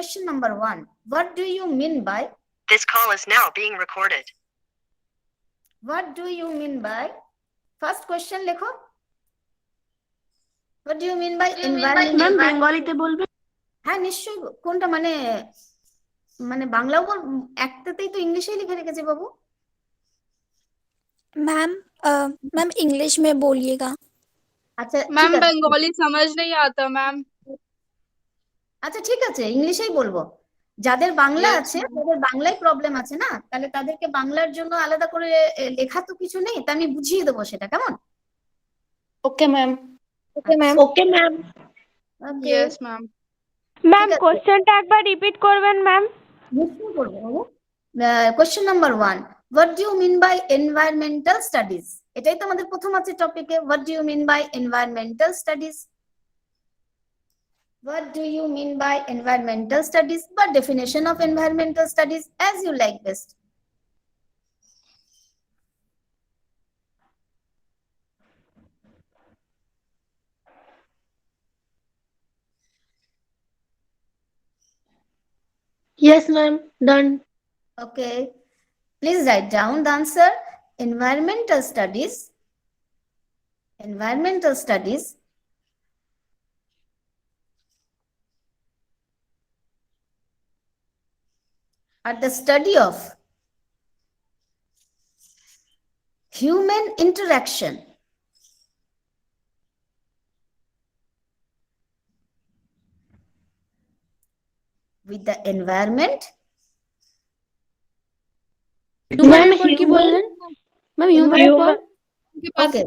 Question number 1. What do you mean by? This call is now being recorded. What do you mean by? First question lekho. What do you mean by environment? Ma'am, Bengali te bolbe? হ্যাঁ নিশ্চয়ই কোনটা মানে মানে বাংলাও একটাতেই তো ইংলিশেই লিখে রেখেছে বাবু ma'am ma'am English में बोलिएगा আচ্ছা मैम बंगाली समझ नहीं आता मैम আচ্ছা ঠিক আছে ইংলিশেই বলবো যাদের বাংলা আছে তাদের বাংলায় প্রবলেম আছে না তাহলে তাদেরকে বাংলার জন্য আলাদা করে লেখা তো কিছু নেই তা আমি বুঝিয়ে দেবো সেটা কেমন Okay, ma'am. Okay ma'am Okay, ma'am. Yes ma'am ma'am কোশ্চেনটা একবার রিপিট করবেন ম্যাম নিশ্চয়ই করবো বাবু question number 1 what do you mean by environmental studies এটাই তো আমাদের প্রথম আছে টপিকে what do you mean by environmental studies What do you mean by environmental studies? What definition of environmental studies as you like best? Yes, ma'am. Done. Okay. Please write down the answer. Environmental studies. Environmental studies are the study of human interaction with the environment Ma'am, কি বললেন? Ma'am, human. ওকে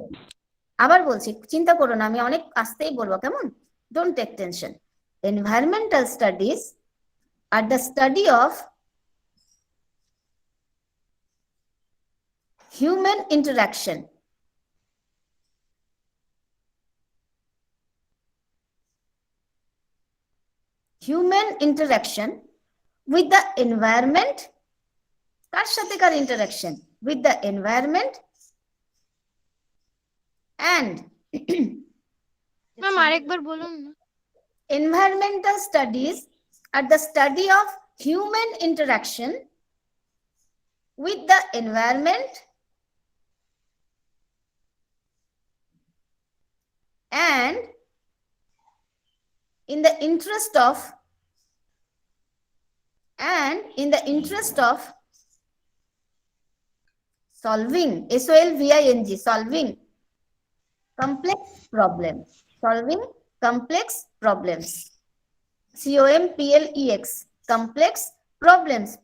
আবার বলছি চিন্তা করো না আমি অনেক আস্তেই বলবো কেমন don't take tension environmental studies are the study of human interaction with the environment কার সাথে কার interaction with the environment and ma'am আরেকবার বলুন না environmental studies are the study of human interaction with the environment and in the interest of solving solving complex problems complex complex problems problems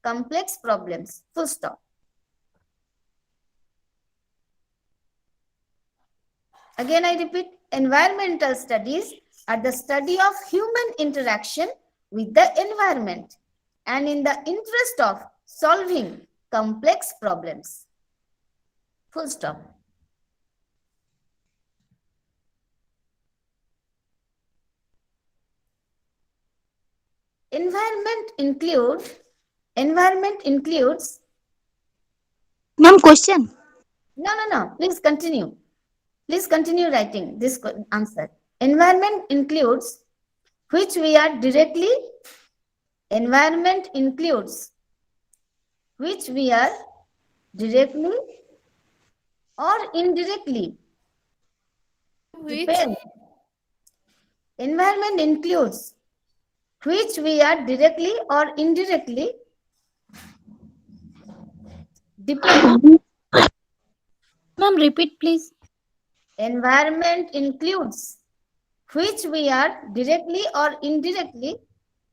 complex problems full stop. Again I repeat environmental studies are the study of human interaction with the environment and in the interest of solving complex problems full stop. Environment includes ma'am question no please continue writing this answer. Environment includes which we are directly or indirectly depend. Environment includes which we are directly or indirectly depend. Ma'am repeat please Environment includes which we are directly or indirectly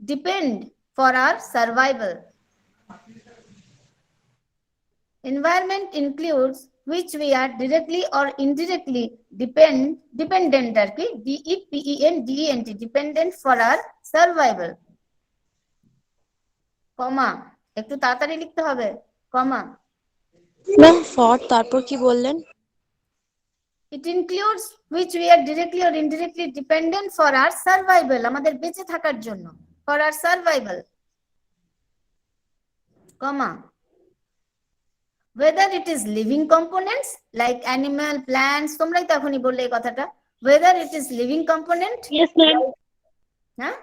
depend for our survival. Environment includes which we are directly or indirectly dependent dependent dependent for our survival. Comma একটু তাড়াতাড়ি লিখতে হবে comma. Ma'am, for তারপর কি বললেন? It includes which we are directly or indirectly dependent for our survival. আমাদের বেঁচে থাকার জন্য for our survival. Comma. Whether it is living components like animal, plants, তোমরাই তো এখনই বললে এই কথাটা. Whether it is living component. Yes, ma'am. হ্যাঁ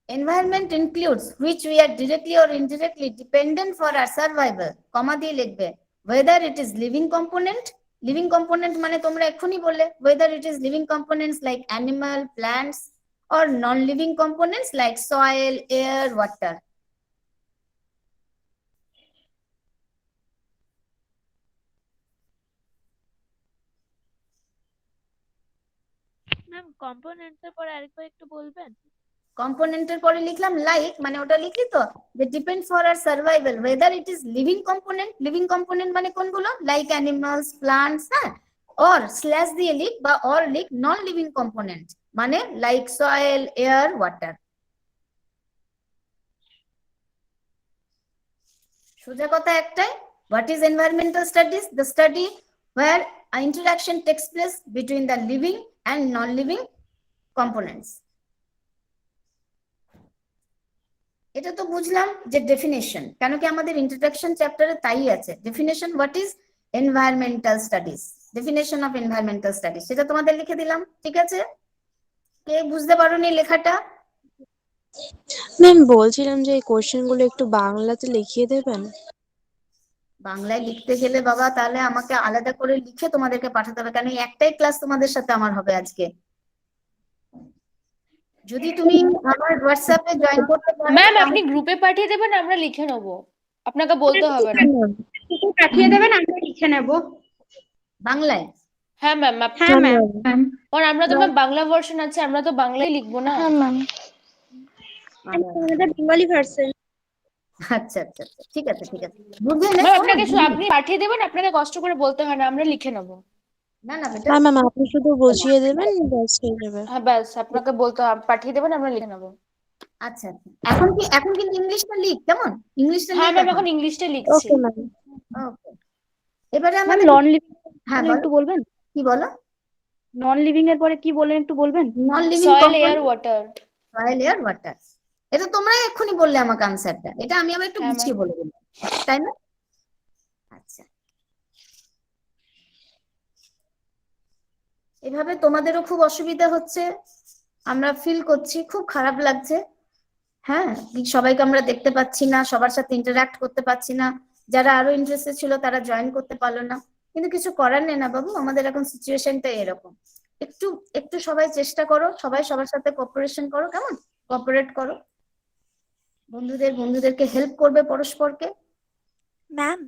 Environment includes which we are directly or indirectly dependent for our survival, comma দিয়ে লিখবে, whether it is living component, living component মানে তোমরা এক্ষুনি বললে, whether it is living components like animal, plants, or non-living components like soil, air, water. Ma'am কম্পোনেন্টসের পরে আরেকবার একটু বলবেন? কম্পোনেন্টের পরে লিখলাম লাইক, মানে ওটা লিখলি তো, যে depend for our survival, whether it is living component, living component মানে কোনগুলো, লাইক অ্যানিমালস, প্লান্টস, হ্যাঁ, অর স্ল্যাশ দিয়ে লিখ বা অর লিখ নন লিভিং কম্পোনেন্ট মানে লাইক সয়েল, এয়ার, ওয়াটার। সোজা কথা একটাই, what is environmental studies? The study where interaction takes place between the living and non-living components. এটা তো বুঝলাম যে ডেফিনেশন, কেন কি আমাদের ইন্ট্রোডাকশন চ্যাপ্টারে তাই আছে definition, what is environmental studies, definition of environmental studies, সেটা তোমাদের লিখে দিলাম, ঠিক আছে? কে বুঝতে পারোনি লেখাটা? ম্যাম বলছিলাম যে এই কোশ্চেন গুলো একটু বাংলাতে লিখিয়ে দেবেন। বাংলায় লিখতে গেলে বাবা তাহলে আমাকে আলাদা করে লিখে তোমাদেরকে পাঠাতে হবে, কারণ এই একটাই ক্লাস তোমাদের সাথে আমার হবে আজকে। যদি তুমি আমার হোয়াটসঅ্যাপে জয়েন করতে পারো, ম্যাম আপনি গ্রুপে পাঠিয়ে দেবেন, আমরা লিখে নেব, আপনাকে বলতে হবে না। পাঠিয়ে দেবেন, আমরা লিখে নেব বাংলায়। হ্যাঁ ম্যাম, হ্যাঁ ম্যাম। কারণ আমরা তো ম্যাম বাংলা ভার্সন আছে, আমরা তো বাংলায় লিখবো না। হ্যাঁ ম্যাম। আমাদের বেঙ্গলি ভার্সন। আচ্ছা আচ্ছা আচ্ছা, ঠিক আছে ঠিক আছে, বুঝে নে। ম্যাম আপনাকে আপনি পাঠিয়ে দেবেন, আপনাকে কষ্ট করে বলতে হয় না, আমরা লিখে নেব। না না বেটা, হ্যাঁ ম্যাম, আপনি শুধু বুঝিয়ে দেবেন, ব্যাস হয়ে যাবে। হ্যাঁ ব্যাস, আপনাকে বলতে পাঠিয়ে দেবেন, আমরা লিখে নেব। আচ্ছা আচ্ছা, এখন কিন্তু ইংলিশটা লিখ, কেমন? ইংলিশটা হ্যাঁ লিখ ম্যাম, এখন। এখন ইংলিশটা লিখছি। Okay ma'am. ওকে, এবারে আমাদের নন লিভিং হ্যাঁ বলো, একটু বলবেন? কি বলো? নন লিভিং এর পরে কি বললেন একটু বলবেন? Non living soil, air, component, water. Soil, air, water, এটা তোমরাই এক্ষুনি বললে আমাকে আনসারটা, এটা আমি আবার একটু হ্যাঁ গুছিয়ে ম্যাম। বলে দিলাম, তাই না? আচ্ছা, এভাবে তোমাদেরও খুব অসুবিধা হচ্ছে, আমরা ফিল করছি, খুব খারাপ লাগছে। হ্যাঁ, সবাইকে আমরা দেখতে পাচ্ছি না, সবার সাথে ইন্টারঅ্যাক্ট করতে পারছি না, যারা আরো ইন্টারেস্টেড ছিল তারা জয়েন করতে পারলো না, কিন্তু কিছু করার নেই না বাবু, আমাদের এখন সিচুয়েশনটা এরকম। একটু একটু সবাই চেষ্টা করো, সবাই সবার সাথে কোঅপারেশন করো, কেমন? কোঅপারেট করো, বন্ধুদেরকে হেল্প করবে পরস্পরকে। मैम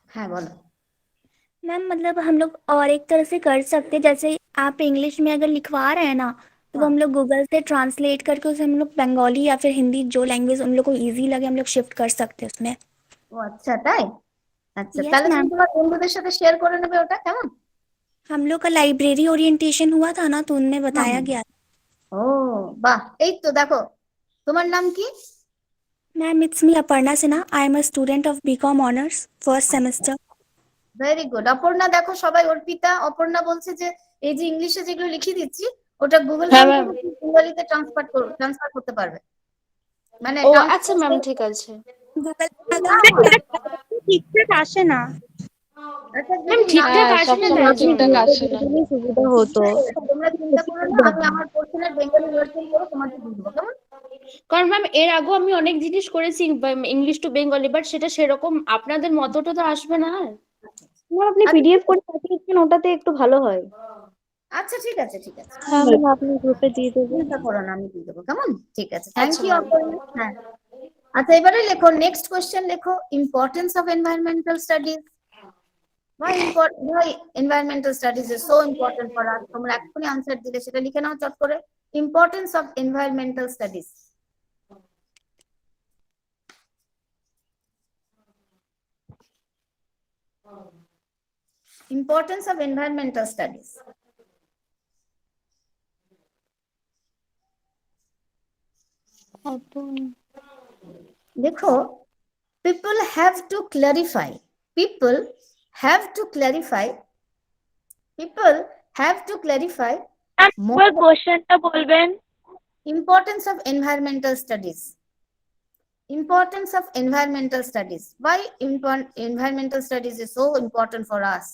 হ্যাঁ বলো। मैम मतलब हम लोग और एक तरह से कर सकते हैं, जैसे आप इंग्लिश में अगर लिखवा रहे हैं ना, तो वो हाँ। हम लोग गूगल से ट्रांसलेट करके उसे हम लोग बंगाली या फिर हिंदी, जो लैंग्वेज उन लोग को इजी लगे, हम लोग शिफ्ट कर सकते हैं उसमें। ও আচ্ছা তাই, আচ্ছা Yes, তাহলে তুমি ma'am. তোমার বন্ধুদের সাথে শেয়ার করে নেবে ওটা, কেমন? हम लोग का लाइब्रेरी ओरिएंटेशन हुआ था ना, तो उनमें बताया हाँ। गया। ও বাহ, এই তো দেখো, তোমার নাম কি? Ma'am it's me Aparna Sinha, I am a student of BCom honours first semester. Very good. Aparna দেখো, সবাই অর্পিতা, অপর্ণা বলছে যে এই যে ইংলিশে যেগুলো লিখে দিচ্ছি ওটা গুগল হ্যাঁ ফর্ম ম্যাম। থেকে বেঙ্গলিতে ট্রান্সফার করতে পারবে, মানে ও আচ্ছা ম্যাম, ঠিক আছে। गूगल ঠিকঠাক আসে না। আচ্ছা ম্যাম যদি না ঠিকঠাক আসে না তাই আপনি জন্য। গ্রুপে দিয়ে দিলে সুবিধা হতো। তোমরা চিন্তা করো না, আমি আমার কোশ্চেনের বেঙ্গলি ভার্সন করে তোমাকে দিয়ে দেবো, কেমন? কারণ ম্যাম এর আগেও আমি অনেক জিনিস করেছি ইংলিশ টু বেঙ্গলি, বাট সেটা সেরকম আপনাদের মতটা তো আসবে না। না, আপনি পিডিএফ করে পাঠিয়েছেন, ওটাতে একটু ভালো হয়। আচ্ছা ঠিক আছে ঠিক আছে, হ্যাঁ ম্যাম, আপনি গ্রুপে দিয়ে দেবেন। চিন্তা করো না, আমি দিয়ে দেবো, কেমন? ঠিক আছে, থ্যাংক আচ্ছা ইউ ম্যাম। অপর্ণা। হ্যাঁ, আচ্ছা এবারে লেখো, নেক্সট কোশ্চেন লেখো, importance of environmental studies. Why environmental studies is so important for us? তোমরা এক্ষুনি আনসার দিলে, সেটা লিখে নাও চট করে। Importance of environmental studies. Importance of environmental studies. দেখো, people have to clarify. People have to clarify. People have to clarify more কোশ্চেনটা বলবেন? importance of environmental studies. Importance of environmental studies. Why environmental studies is so important for us?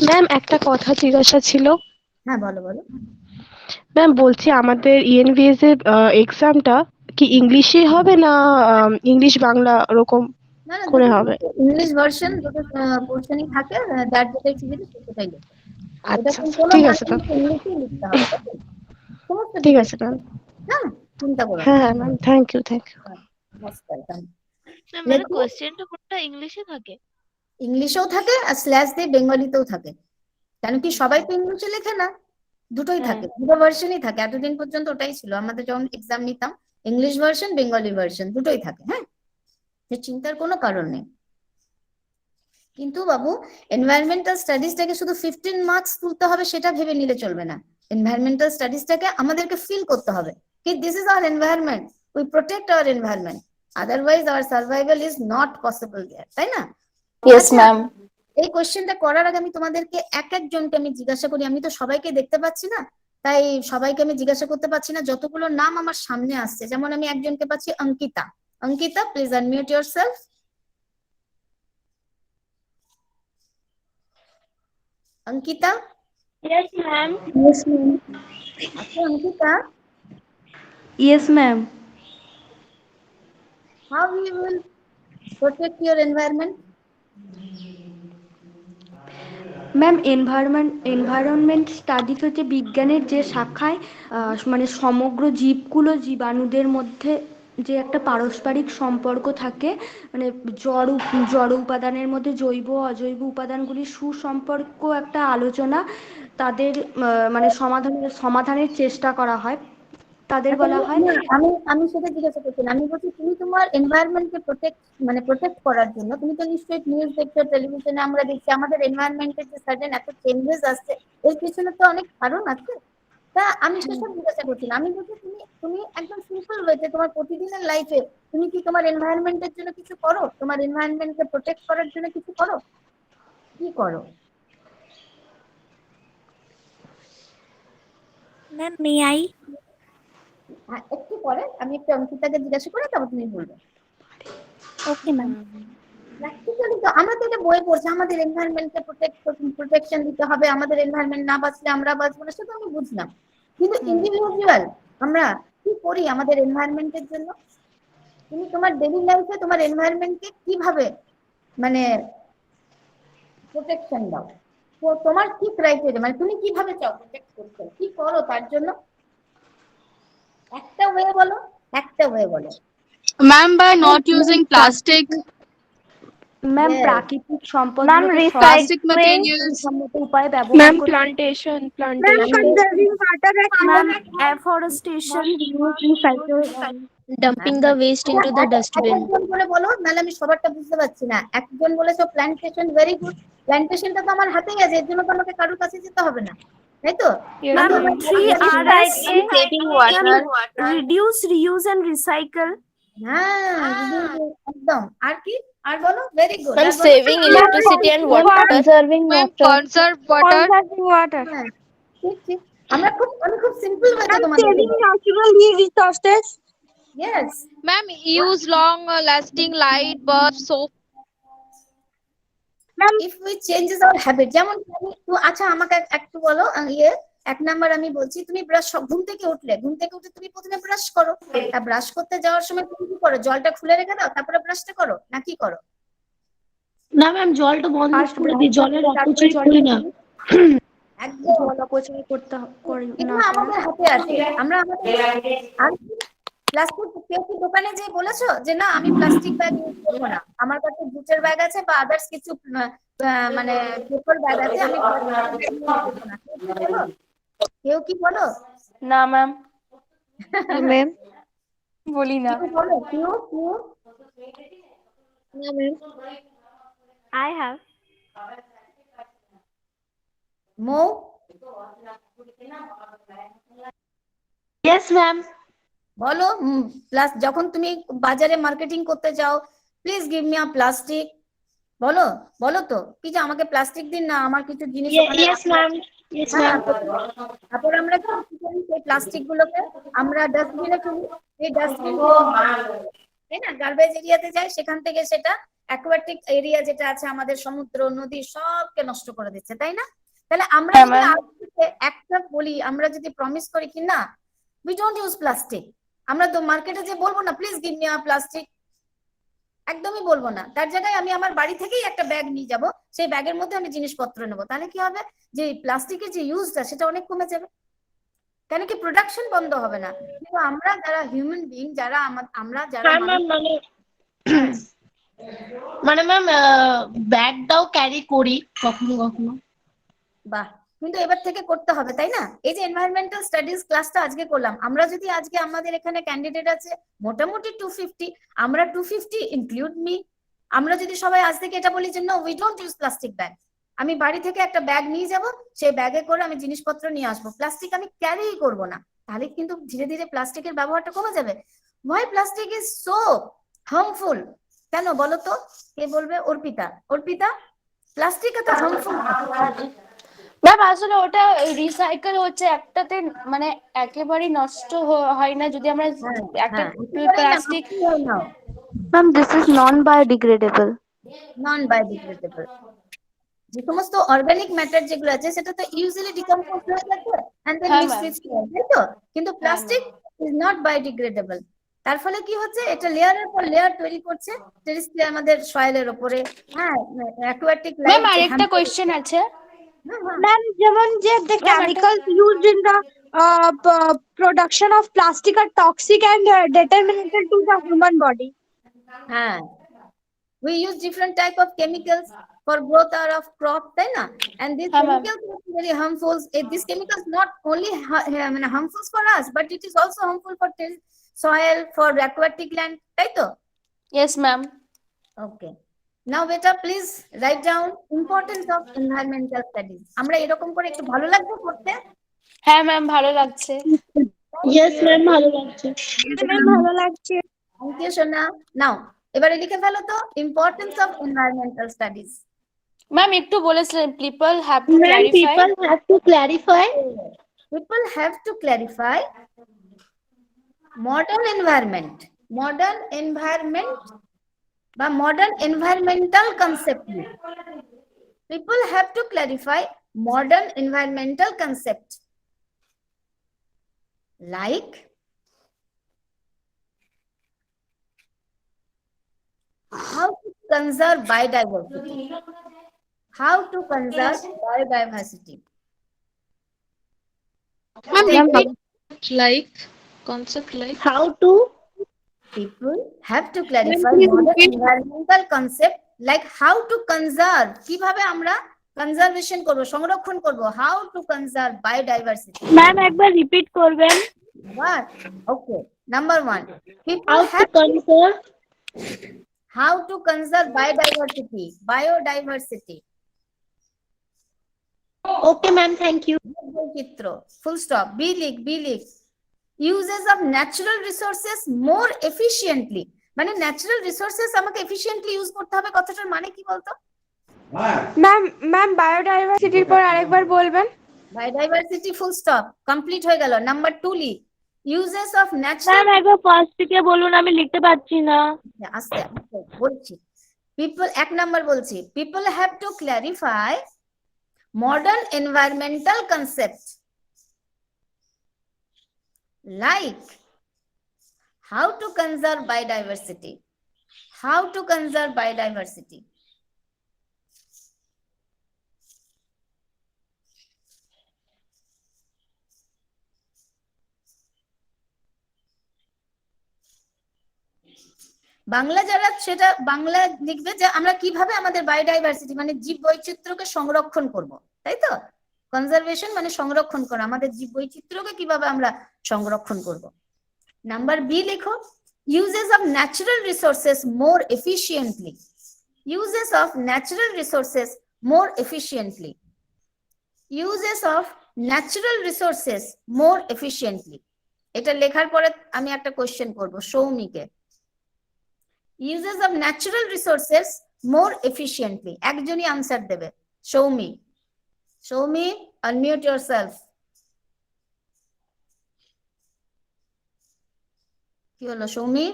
Ma'am একটা কথা জিজ্ঞাসা ছিল। হ্যাঁ, বলো বলো। ম্যাম বলছি আমাদের ইএনভিএস এর এক্সামটা কি ইংলিশে হবে না ইংলিশ বাংলা ওরকম না না, করে হবে? ইংলিশ ভার্সন দুটো পোর্শনই থাকে, যার যেটাই সুবিধা সে সেটাই লিখবে। এটা আচ্ছা কোনো ঠিক না আছে ম্যাম। কিন্তু ইংলিশেই লিখতে হবে, ওকে? সমস্ত ঠিক ডিটেলস। আছে ম্যাম। হ্যাঁ, চিন্তা করো না। হ্যাঁ হ্যাঁ ma'am, thank you thank you. Most welcome. মানে কোশ্চেনটা কোনটা ইংলিশে থাকে? ইংলিশেও থাকে আর স্ল্যাশ দিয়ে বেঙ্গলিতেও থাকে। কেন কি সবাই তো ইংলিশে লেখে না, দুটোই থাকে, দুটো ভার্সনই থাকে। এতদিন পর্যন্ত ওটাই ছিল আমাদের যখন এক্সাম নিতাম, ইংলিশ ভার্সন বেঙ্গলি ভার্সন দুটোই থাকে। হ্যাঁ, যে চিন্তার কোনো কারণ নেই। কিন্তু বাবু, এনভায়রনমেন্টাল স্টাডিজটাকে শুধু 15 মার্কস তুলতে হবে সেটা ভেবে নিলে চলবে না। এনভায়রনমেন্টাল স্টাডিজটাকে আমাদেরকে ফিল করতে হবে কি this is our environment, we protect our environment, otherwise our survival is not possible there, তাই না? ইয়েস আচ্ছা, ম্যাম। এই কোশ্চেনটা করার আগে আমি তোমাদেরকে এক একজনকে আমি জিজ্ঞাসা করি, আমি তো সবাইকে দেখতে পাচ্ছি না, তাই সবাইকে আমি জিজ্ঞাসা করতে পারছি না। যতগুলো নাম আমার সামনে আসছে, যেমন আমি একজনকে পাচ্ছি Ankita. Ankita, please unmute yourself. Ankita? Yes, ma'am. Yes, ma'am. আচ্ছা Ankita, Yes, ma'am. how we will protect your environment? Ma'am environment studies হচ্ছে বিজ্ঞানের যে শাখায় মানে সমগ্র জীবকুলো জীবাণুদের মধ্যে যে একটা পারস্পরিক সম্পর্ক থাকে, মানে জড় উপাদানের মধ্যে জৈব অজৈব উপাদানগুলির সুসম্পর্ক একটা আলোচনা, তাদের মানে সমাধানের চেষ্টা করা হয়, তাদের আচ্ছা, বলা হয়। না, আমি সেটা জিজ্ঞাসা করছি না। আমি বলছি তুমি তোমার এনভায়রনমেন্টকে প্রোটেক্ট করার জন্য তুমি তো নিশ্চয়ই নিউজ দেখছো, টেলিভিশনে আমরা দেখছি আমাদের এনভায়রনমেন্টের যে সাডেন এত চেঞ্জেস আসছে, এর পিছনে তো অনেক কারণ আছে। তা আমি সেসব জিজ্ঞাসা করছি না, আমি বলছি তুমি তুমি একদম সিম্পল ওয়েতে তোমার প্রতিদিনের লাইফে তুমি কি তোমার এনভায়রনমেন্টের জন্য কিছু করো, তোমার এনভায়রনমেন্টকে প্রোটেক্ট করার জন্য কিছু করো, কি করো? मैम मे आई? হ্যাঁ, একটু পরে আমি একটু অঙ্কিতাকে জিজ্ঞাসা করে তারপর তুমি বলবে। Okay ma'am. প্র্যাকটিক্যালি তো আমরা তো এটা বই পড়ছি, আমাদের এনভায়রনমেন্টকে প্রোটেকশন দিতে হবে, আমাদের এনভায়রনমেন্ট না বাঁচলে আমরা বাঁচবো না, সেটা আমি বুঝলাম। কিন্তু ইন্ডিভিজুয়াল আমরা কি করি আমাদের এনভায়রনমেন্টের জন্য? তুমি তোমার ডেইলি লাইফে তোমার এনভায়রনমেন্টকে কিভাবে মানে প্রোটেকশন দাও? তো তোমার কি ক্রাইটেরিয়া, মানে তুমি কিভাবে চাও প্রোটেক্ট করতে, কি করো তার জন্য? একটা ওয়ে বলো, একটা ওয়ে বলো। Ma'am, by not using plastic, ma'am Yes. প্রাকৃতিক Ma'am, সম্পদগুলোকে plastic recycling. materials, সম্মত উপায়ে ব্যবহার ম্যাম করে। Plantation Ma'am, conserving water and ma'am afforestation. Dumping the waste into the dustbin. একজন বলে বলো, নাহলে আমি সবারটা বুঝতে পারছি না। একজন বলেছো প্ল্যান্টেশন, ভেরি গুড। প্ল্যান্টেশনটা তো আমার হাতেই আছে, এর জন্য তো আমাকে কারোর কাছে যেতে হবে না, তাই তো? मैम আমি 3Rs, Saving water. reduce, reuse and recycle. হ্যাঁ, একদম। আর কি? আর বলো, very good. And saving electricity and water. Conserving ma'am, water. conserve water, Conserving water. ঠিক ঠিক, আমি খুব সিম্পল ওয়েতে তোমাদের saving natural resources. Yes. ma'am, use long lasting light bulbs, soap. If we changes our habit, যেমন তো আচ্ছা আমাকে একটু বলো, এক নাম্বার আমি বলছি, তুমি ঘুম থেকে উঠে তুমি প্রথমে ব্রাশ করো, তা ব্রাশ করতে যাওয়ার সময় তুমি কি করো, জলটা খুলে রেখে দাও তারপরে ব্রাশটা করো, না কি করো? না ম্যাম, জলটা বন্ধ First করে দিই, জলের তারপরে অপচয় জলটা করি না। একদম জল অপচয় করি না। এগুলো আমাদের হাতে আছে, আমরা আমাদের আর প্লাস্টিক, কেউ কি দোকানে যে বলেছো যে না আমি প্লাস্টিক ব্যাগ ইউজ করবো না, আমার কাছে জুটের ব্যাগ আছে বা আদার্স কিছু মানে পেপার ব্যাগ আছে, আমি plastic bag use করবো না, কেউ কি বলো? না ম্যাম, Ma'am. বলি না। কেউ বলো, কেউ No, ma'am. I have. Mou? Yes ma'am. বলো, প্লাস যখন তুমি বাজারে মার্কেটিং করতে যাও, please give me a plastic, বলো বলো তো কি যে আমাকে প্লাস্টিক দিন না, আমার কিছু জিনিস ওখানে Yes ma'am. Yes হ্যাঁ, ma'am. তারপর আমরা কি করি, সেই প্লাস্টিক গুলোকে আমরা ডাস্টবিনে ফেলি, এই ডাস্টবিন তাই না? গার্বেজ এরিয়াতে যায়, সেখান থেকে সেটা অ্যাকোয়াটিক এরিয়া যেটা আছে আমাদের সমুদ্র নদী সবকে নষ্ট করে দিচ্ছে, তাই না? তাহলে আমরা হ্যাঁ, যদি ma'am. আজ থেকে একটা বলি, আমরা যদি প্রমিস করি কি না উই ডোন্ট ইউজ প্লাস্টিক, আমরা তো মার্কেটে যে বলবো না please give me a plastic, একদমই বলবো না। তার জায়গায় আমি আমার বাড়ি থেকেই একটা ব্যাগ নিয়ে যাব, সেই ব্যাগের মধ্যে আমি জিনিসপত্র নেবো, তাহলে কি হবে যে প্লাস্টিকের যে ইউজটা সেটা অনেক কমে যাবে, কেন কি প্রোডাকশন বন্ধ হবে না। কিন্তু আমরা যারা হিউম্যান বিং, যারা আমরা যারা হ্যাঁ ম্যাম, মানুষ, মানে হ্যাঁ, মানে ম্যাম ব্যাগটাও ক্যারি করি কখনো কখনো। বাহ, কিন্তু এবার থেকে করতে হবে, তাই না? এই যে এনভায়রনমেন্টাল স্টাডিজ ক্লাসটা আজকে করলাম, আমরা যদি আজকে আমাদের এখানে ক্যান্ডিডেট আছে মোটামুটি 250, আমরা 250 ইনক্লুড মি, আমরা যদি সবাই আজ থেকে এটা বলি যে no we don't use plastic bag, আমি বাড়ি থেকে একটা ব্যাগ নিয়ে যাব, সেই ব্যাগে করে আমি জিনিসপত্র নিয়ে আসবো, প্লাস্টিক আমি ক্যারিই করব না, তাহলে কিন্তু ধীরে ধীরে প্লাস্টিকের ব্যবহারটা কমে যাবে। Why plastic is so harmful, কেন বলো তো? কে বলবে? অর্পিতা, অর্পিতা, প্লাস্টিক এত হার্মফুল? ম্যাম আসলে ওটা রিসাইকেল হচ্ছে একটাতে, মানে একেবারেই নষ্ট হয় না যদি আমরা একটা plastic. Ma'am this is non biodegradable. Non biodegradable, যে সমস্ত অর্গানিক ম্যাটার যেগুলো আছে সেটা তো ইউজুয়ালি ডিকম্পোজ হয়ে যাচ্ছে এন্ড দেন হ্যাঁ, মিক্স ma'am. উইথ সয়েল, তাই তো? কিন্তু প্লাস্টিক ইজ নট বায়োডিগ্রেডেবল, তার ফলে কি হচ্ছে, এটা লেয়ারের পর লেয়ার তৈরি করছে আমাদের সয়েলের উপরে, হ্যাঁ, অ্যাকোয়াটিক ম্যাম লাইফ যে আরেকটা কোয়েশ্চেন আছে। ম্যাম যেমন যে the chemicals used in the production of plastic are toxic and detrimental to the human body. হ্যাঁ, we use different type of chemicals for growth or of crop, তাই না? And these হ্যাঁ, ma'am. chemicals are very harmful. These chemicals not only harmful for us, but it is also harmful for soil, for aquatic land, তাই তো? Yes, ma'am. Okay. Now beta please write down importance of environmental studies. আমরা এরকম করে একটু ভালো লাগবে করতে? হ্যাঁ ম্যাম, ভালো লাগছে। ইয়েস ম্যাম, ভালো লাগছে। ম্যাম ভালো লাগছে। Thank you, Shona. Now এবারে লিখে ফেলো তো importance of environmental studies. Ma'am একটু বলেছিলেন people have to ma'am clarify. people have to clarify. People have to clarify modern environment বা modern environmental concept. People have to clarify modern environmental concept like how to conserve biodiversity. How to conserve biodiversity. Like concept like How to People have to clarify modern environmental concept like how to conserve, কিভাবে আমরা conservation করব, সংরক্ষণ করব, how to conserve biodiversity. Ma'am একবার repeat করবেন। What? Okay. Number 1. People How to have conserve. how to conserve biodiversity. Biodiversity. Okay ma'am, thank you. বৈচিত্র্য, full stop, B লিখ। Uses of natural resources more efficiently. মানে natural resources আমাকে efficiently use করতে হবে, কথাটার মানে কি বলতো? ম্যাম বায়োডাইভার্সিটির পর আরেকবার বলবেন। বায়োডাইভার্সিটি ফুল স্টপ, কমপ্লিট হয়ে গেল। নাম্বার 2 লিখ ইউজেস অফ ন্যাচারাল। ম্যাম একবার ফার্স্ট থেকে বলুন, আমি লিখতে পারছি না। আস্তে আস্তে বলছি। পিপল, 1 নাম্বার বলছি, people have to clarify modern environmental concept like how to conserve biodiversity. How to conserve biodiversity. Bangla যারা সেটা বাংলা লিখবে যে আমরা কিভাবে আমাদের বায়োডাইভার্সিটি মানে জীব বৈচিত্র্যকে সংরক্ষণ করব, তাই তো? কনজারভেশন মানে সংরক্ষণ করা, আমাদের জীব বৈচিত্র্যকে কিভাবে আমরা সংরক্ষণ করব। নাম্বার বি লেখো uses of natural resources more efficiently. Uses of natural resources more efficiently. Uses of natural resources more efficiently. এটা লেখার পরে আমি একটা কোশ্চেন করব সৌমিকে। Uses of natural resources more efficiently. একজনই আনসার দেবে। Soumi, Soumi unmute yourself. কি হলো সৌমি?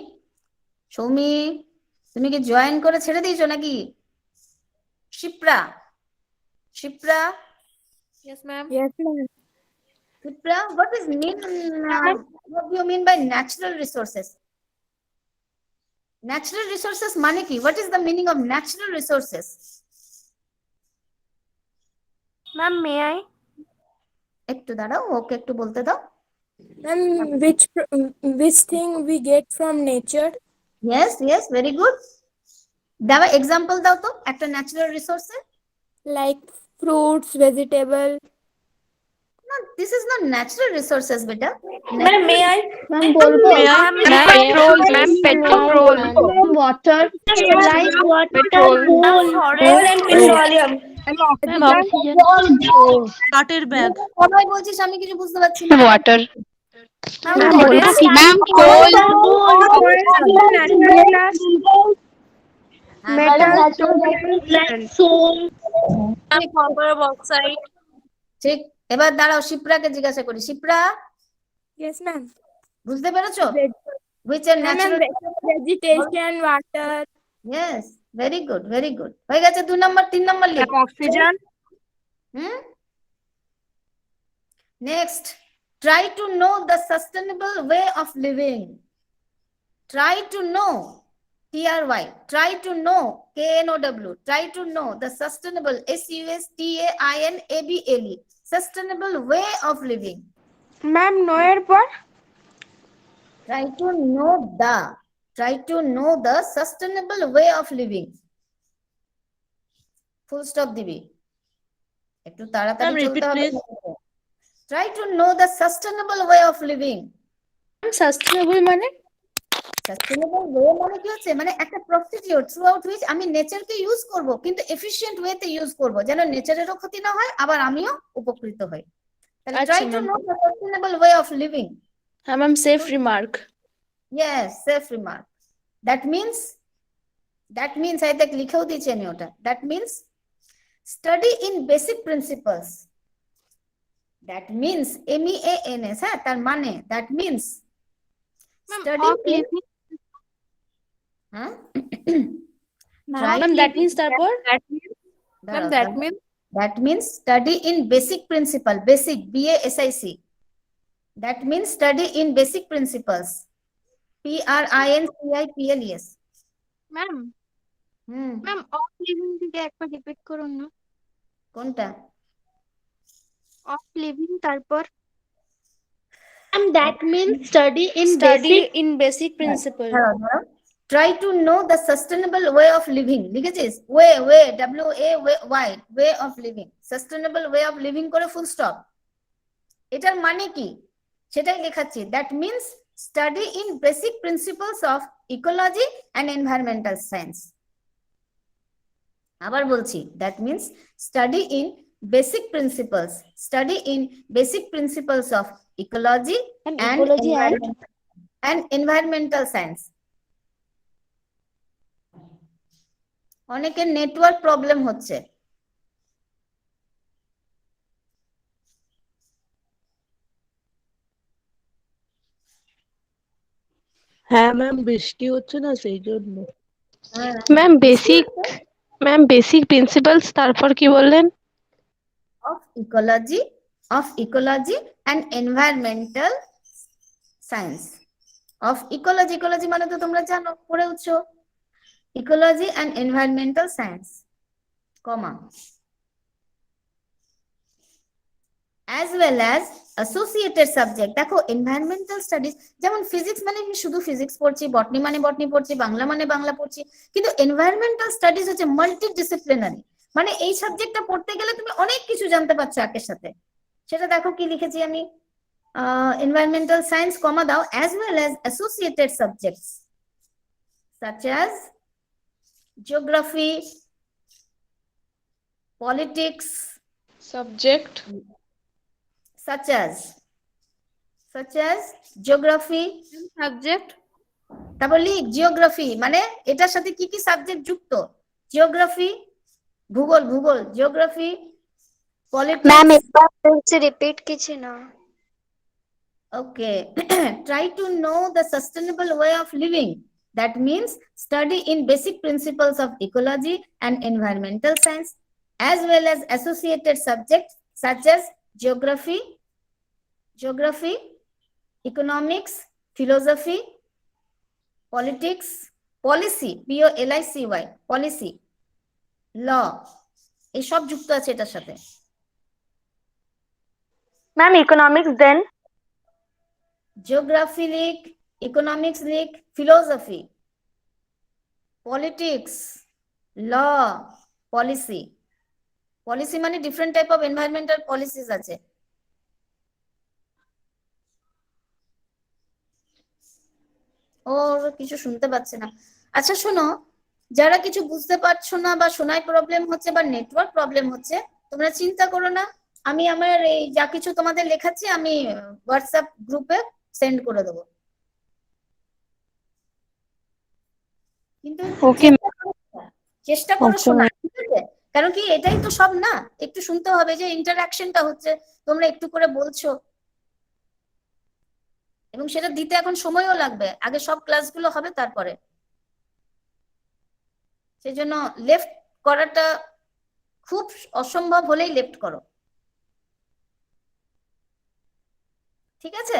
সৌমি, তুমি কি জয়েন করে ছেড়ে দিয়েছো নাকি? Shipra, Shipra, Yes, ma'am. Yes, ma'am. Shipra, what is mean? What do you mean by natural resources? Natural resources মানে কি? What is the meaning of natural resources? Ma'am may I? একটু দাঁড়াও, ওকে একটু বলতে দাও। Ma'am, which thing we get from nature? Yes, yes, very good. দাও example দাও তো একটা ন্যাচারাল রিসোর্সের। Like fruits, vegetable. No, this is not natural resources, beta. Ma'am, may I? Ma'am, বলবো? Petrol, ma'am petrol, Water. Like water, petrol, coal. Coal and petroleum. Ma'am oxygen. কাঠের bag. সবাই বলছিস, আমি কিছু বুঝতে পারছি না। Water, Ma'am, coal. Like soul. Copper oxide. ঠিক, এবার দাঁড়াও শিপ্রাকে জিজ্ঞাসা করি। Shipra, Yes, ma'am. বুঝতে পেরেছো? Which are natural? Vegetation, water. Yes, very good, very good. হয়ে গেছে 2 নাম্বার, 3 নাম্বার লিখ। Oxygen. Next, try to know the sustainable way of living. Try to know, TRY, try to know, KNOW, try to know the sustainable, SUSTAINABLE, sustainable way of living. Ma'am, know এর পর? Try to know the sustainable way of living. Full stop দিবি, একটু তাড়াতাড়ি চলতে হবে। Try to know the sustainable way of living. Sustainable মানে sustainable way মানে কি হচ্ছে, মানে একটা প্রসিডিউর থ্রু আউট হুইচ আমি নেচারকে ইউজ করব, কিন্তু এফিশিয়েন্ট ওয়েতে ইউজ করব, যেন নেচারেরও ক্ষতি না হয় আবার আমিও উপকৃত হই। তাহলে try to know the sustainable way of living. হ্যাঁ ma'am, safe remark. Yes, safe remark. That means I think লিখেও দিয়েছি আমি ওটা। That means study in basic principles. That means MEANS, হ্যাঁ, তার মানে that means study in, হ্যাঁ, ma'am that means তারপর that means study in basic principle, basic, BASIC. That means study in basic principles, PRINCIPLES. Ma'am, ma'am of living থেকে একবার repeat করুন না। কোনটা? অফ লিভিং তারপর? And that means study in basic principle. Try to know the sustainable way of living. লিখেছিস? way, WAY, way of living, sustainable way of living করে full stop. এটার মানে কি সেটাই লেখাচ্ছি। That means study in basic principles of ecology and environmental science. আবার বলছি, that means study in basic principles of ecology and environmental science. অনেকের network problem হচ্ছে। হ্যাঁ ম্যাম, বৃষ্টি হচ্ছে না সেই জন্য। ম্যাম বেসিক প্রিন্সিপালস, তারপর কি বললেন? of ecology and environmental science. of ecology মানে তো তোমরা জানো, পড়েওছো, ecology and environmental science, comma, as well as associated subject. দেখো environmental studies, যেমন ফিজিক্স মানে আমি শুধু ফিজিক্স পড়ছি, বটনি মানে বটনি পড়ছি, বাংলা মানে বাংলা পড়ছি, কিন্তু environmental studies হচ্ছে মাল্টি ডিসিপ্লিনারি, মানে এই সাবজেক্টটা পড়তে গেলে তুমি অনেক কিছু জানতে পারছো একের সাথে। সেটা দেখো কি লিখেছি আমি, environmental science, comma দাও, as well as associated subjects such as geography, politics, subject such as geography, subject, তারপর লিখ জিওগ্রাফি, মানে এটার সাথে কি কি সাবজেক্ট যুক্ত, জিওগ্রাফি, ভূগোল, জিওগ্রাফি, পলিটিক্স। ম্যাম একবার বলছে রিপিট কিছু না। Okay. Try to know the sustainable way of living. That means study in basic principles of ecology and environmental science, as well as associated subjects such as geography, economics, philosophy, politics, policy, POLICY, policy, law, এসব যুক্ত আছে এটার সাথে। Ma'am economics দেন geography লিখ, economics লিখ, philosophy, politics, ল, policy. Policy মানে different type of environmental policies আছে। ও কিছু শুনতে পাচ্ছে না। আচ্ছা শোনো, যারা কিছু বুঝতে পারছো না বা শোনায় প্রবলেম হচ্ছে বা নেটওয়ার্ক প্রবলেম হচ্ছে, তোমরা চিন্তা করো না, আমি আমার এই যা কিছু তোমাদের লেখাচ্ছি আমি হোয়াটসঅ্যাপ গ্রুপে সেন্ড করে দেবো। কিন্তু চেষ্টা করো শোনা, ঠিক আছে? কারণ কি এটাই তো সব না, একটু শুনতে হবে, যে ইন্টারঅ্যাকশনটা হচ্ছে, তোমরা একটু করে বলছো এবং সেটা দিতে এখন সময়ও লাগবে, আগে সব ক্লাসগুলো হবে তারপরে। সেজন্য লেফট করাটা খুব অসম্ভব হলেই লেফট করো, ঠিক আছে?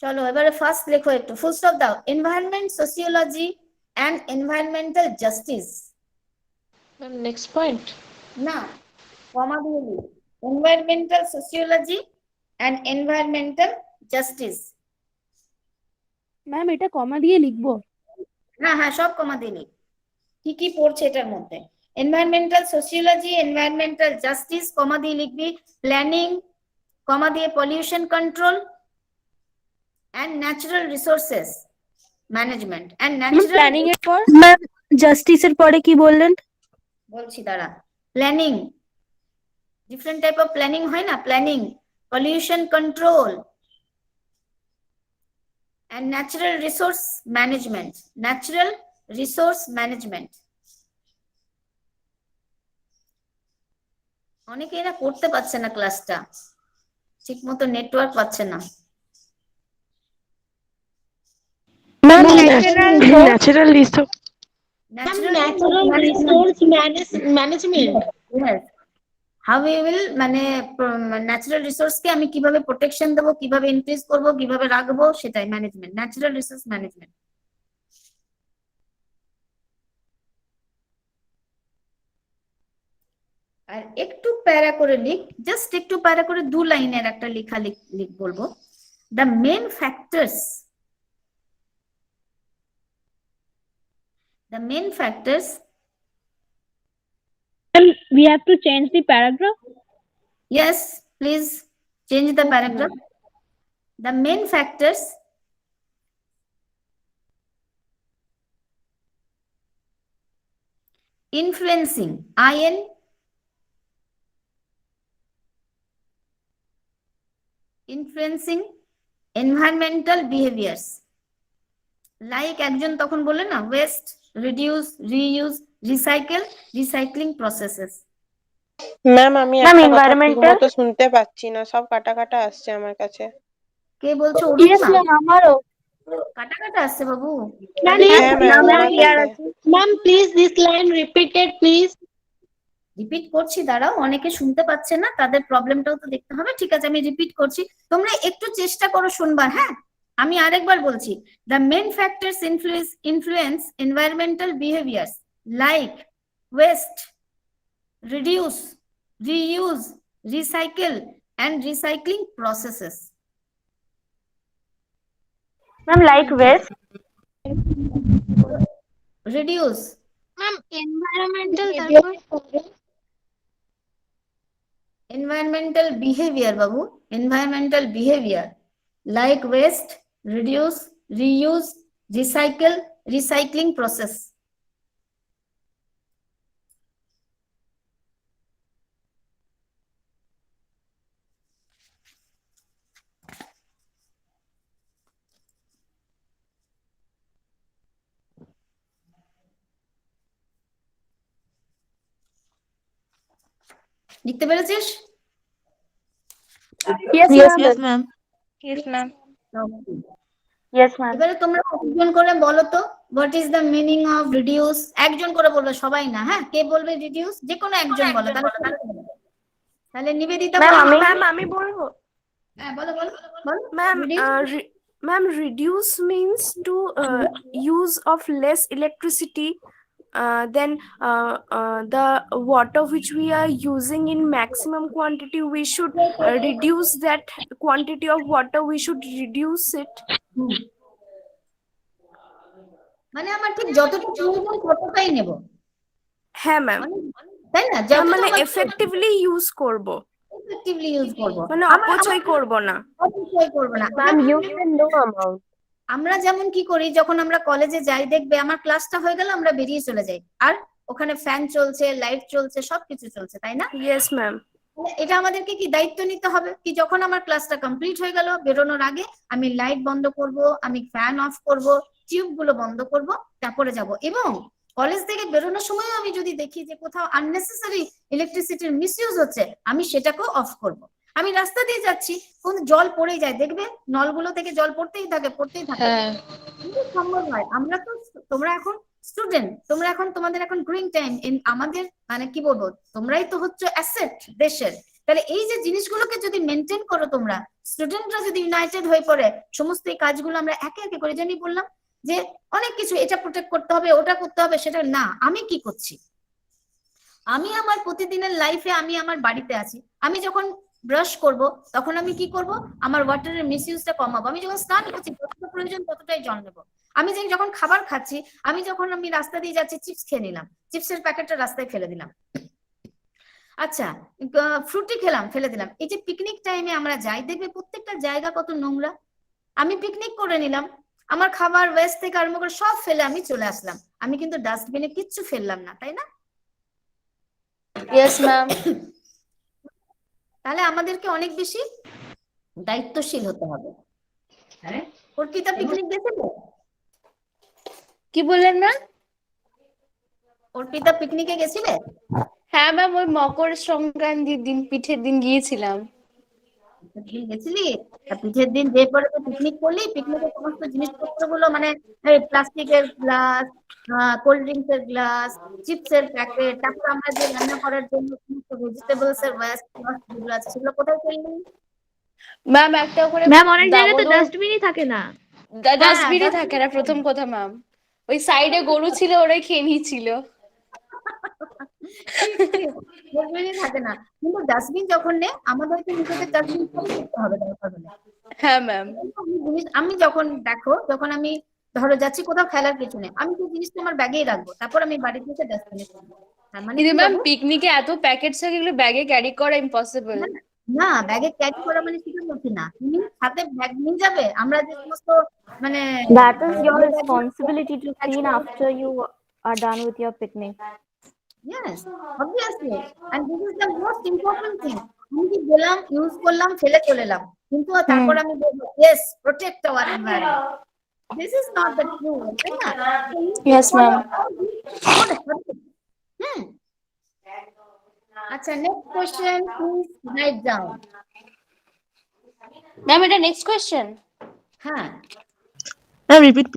চলো এবারে ফার্স্ট লেখো, একটু ফুল স্টপ দাও। Environment sociology and environmental justice. Ma'am next point না, কমা দিয়ে লিখ, environmental sociology and environmental justice. Ma'am এটা কমা দিয়ে লিখবো? হ্যাঁ হ্যাঁ, সব কমা দিয়ে লিখ, কি কি পড়ছে এটার মধ্যে। এনভায়রনমেন্টাল সোসিওলজি, এনভায়রনমেন্টাল জাস্টিস, কমা দিয়ে লিখবি প্ল্যানিং, কমা দিয়ে pollution control and natural resources management and natural planning এর পর ম্যাম জাস্টিসের পরে কি বললেন? বলছি দাঁড়া। Planning, different type of planning হয় না, planning, pollution control and natural resource management, natural resource management। অনেকে এরা করতে পারছে না ক্লাসটা, ঠিক মতো নেটওয়ার্ক পাচ্ছে না। Natural resource management, how we will, মানে ন্যাচারাল রিসোর্সকে আমি কিভাবে প্রোটেকশন দেবো, কিভাবে ইনক্রিজ করব, কিভাবে রাখবো, সেটাই ম্যানেজমেন্ট, ন্যাচারাল রিসোর্স ম্যানেজমেন্ট। আর একটু প্যারা করে লিখ, জাস্ট একটু প্যারা করে 2 লাইনের একটা লেখা লিখ বলবো। The main factors, the main factors. We have to change the paragraph. Yes, please change the paragraph. The main factors influencing, influencing environmental behaviors, like একজন তখন বলে না, West, reduce, reuse, recycle, recycling processes. Ma'am আমি একটা কথা ঠিকমতো শুনতে পাচ্ছি না, সব কাটা কাটা আসছে আমার কাছে। কে বলছো? আমারও কাটা কাটা আসছে বাবু। Ma'am please this line repeated please. Repeat করছি, দাঁড়াও, অনেকে শুনতে পাচ্ছে না, তাদের প্রবলেমটাও তো দেখতে হবে, ঠিক আছে? আমি রিপিট করছি, তোমরা একটু চেষ্টা করো শুনবার। হ্যাঁ, আমি আরেকবার বলছি। The main factors influence environmental behaviours like waste, reduce, reuse, recycle and recycling processes. Ma'am like waste, reduce, ma'am environmental, তারপর environmental behavior babu, environmental behavior like waste, reduce, reuse, recycle, recycling process। লিখতে পেরেছিস? Yes ma'am. Yes ma'am. Okay. Yes ma'am. এবারে তোমরা একজন করে বলো তো what is the meaning of reduce, একজন করে বলবে, সবাই না, হ্যাঁ, কে বলবে রিডিউস, যে কোনো একজন বলো, তাহলে নিবেদিতা ম্যাম বলো। আমি ম্যাম আমি বলবো। হ্যাঁ বলো বলো বলো। Ma'am Reduce? Ma'am reduce means to use of less electricity then the water which we are using in maximum quantity we should reduce that quantity of water, we should reduce it. মানে আমার ঠিক যতটা প্রয়োজন ততটাই নেব। হ্যাঁ ma'am, তাই না, যতটা মানে আমার এফেক্টিভলি ইউজ করব, effectively use করব, মানে অপচয় করব না। অপচয় করব না। Ma'am use and no amount. আমরা যেমন কি করি, যখন আমরা কলেজে যাই, দেখবে আমার ক্লাসটা হয়ে গেল, আমরা বেরিয়ে চলে যাই, আর ওখানে ফ্যান চলছে, লাইট চলছে, সবকিছু চলছে, তাই না? Yes ma'am. এটা আমাদেরকে কি দায়িত্ব নিতে হবে কি, যখন আমার ক্লাসটা কমপ্লিট হয়ে গেল, বেরোনোর আগে আমি লাইট বন্ধ করব, আমি ফ্যান অফ করব, টিউব গুলো বন্ধ করব, তারপরে যাব। এবং কলেজ থেকে বেরোনোর সময় আমি যদি দেখি যে কোথাও আননেসেসারি ইলেকট্রিসিটির মিসইউজ হচ্ছে, আমি সেটাকেও অফ করব। আমি রাস্তা দিয়ে যাচ্ছি, কোন জল পড়ে যায়, দেখবে নলগুলো থেকে জল পড়তেই থাকে পড়তেই থাকে, কিন্তু সম্ভব নয়। আমরা তো, তোমরা এখন স্টুডেন্ট, তোমরা এখন, তোমাদের এখন গ্রোয়িং টাইম, আমাদের মানে কি বলবো, তোমরাই তো হচ্ছে অ্যাসেট দেশের। তাহলে এই যে জিনিসগুলোকে যদি মেনটেন করো, তোমরা স্টুডেন্টরা যদি ইউনাইটেড হয়ে পড়ে, সমস্ত এই কাজগুলো আমরা একে একে করে, জানি বললাম যে অনেক কিছু, এটা প্রোটেক্ট করতে হবে, ওটা করতে হবে, সেটা না, আমি কি করছি, আমি আমার প্রতিদিনের লাইফে, আমি আমার বাড়িতে আছি, আমি যখন ব্রাশ করব তখন আমি কি করব, আমার ওয়াটারের মিসইউজটা কমাবো। আমি যখন স্নান করছি, যতটা প্রয়োজন ততটাই জল নেবো। আমি যখন খাবার খাচ্ছি, আমি রাস্তা দিয়ে যাচ্ছি, চিপস খেয়ে নিলাম, চিপসের প্যাকেটটা রাস্তায় ফেলে দিলাম, আচ্ছা ফ্রুটি খেলাম, ফেলে দিলাম। এই যে পিকনিক টাইমে আমরা যাই, দেখবে প্রত্যেকটা জায়গা কত নোংরা, আমি পিকনিক করে নিলাম, আমার খাবার ওয়েস্ট থেকে আরম্ভ করে সব ফেলে আমি চলে আসলাম, আমি কিন্তু ডাস্টবিনে কিচ্ছু ফেললাম না, তাই না? Yes ma'am. তাহলে আমাদেরকে অনেক বেশি দায়িত্বশীল হতে হবে। হ্যাঁ, অর্পিতা পিকনিক গেছিল? কি বললেন ম্যাম? অর্পিতা পিকনিকে গেছিলে? হ্যাঁ ম্যাম, ওই মকর সংক্রান্তির দিন, পিঠের দিন গিয়েছিলাম। গেছিলি? পিঠের দিন যে পরে পিকনিক করলি, পিকনিকের সমস্ত জিনিসপত্র গুলো, মানে প্লাস্টিকের গ্লাস, কোল্ড ড্রিঙ্কস এর গ্লাস, চিপসের প্যাকেট, তারপর আমরা যে রান্না করার জন্য সমস্ত ভেজিটেবলস এর ওয়েস্ট যেগুলো আছে, সেগুলো কোথায় ফেললি? ম্যাম একটা করে ম্যাম অনেক জায়গায় তো ডাস্টবিনই থাকে না। ডাস্টবিনই থাকে না, প্রথম কথা ম্যাম। ওই সাইডে গরু ছিল, ওরাই খেয়ে নিয়েছিল। ডাস্টবিনই থাকে না, কিন্তু ডাস্টবিন যখন নেই, আমাদেরকে নিজেদের ডাস্টবিন ক্যারি করতে হবে দরকার হলে। হ্যাঁ ম্যাম। আমি যখন দেখো, যখন আমি ধরো যাচ্ছি কোথাও খেলার কিছু নেই, আমি সেই জিনিসটা আমার ব্যাগেই রাখবো, তারপর আমি বাড়িতে এসে ডাস্টবিনে ফেলবো। মানে কিন্তু ম্যাম পিকনিকে এত প্যাকেট থাকে, এগুলো ব্যাগে ক্যারি করা ইম্পসিবল। না, ব্যাগে ক্যারি করা মানে সেটা বলছি না, তুমি হাতে ব্যাগ নিয়ে যাবে, আমরা যে সমস্ত মানে That is your responsibility to clean after you are done with your picnic. Yes, obviously, and this is the most important thing. আমি কি গেলাম, ইউজ করলাম, ফেলে চলে এলাম, কিন্তু তারপর আমি বলবো yes, protect our environment. This is not the true, তাই না? Yes ma'am. আচ্ছা, next question, please write down. Ma'am এটা নেক্সট কোশ্চেন? হ্যাঁ ম্যাম রিপিট।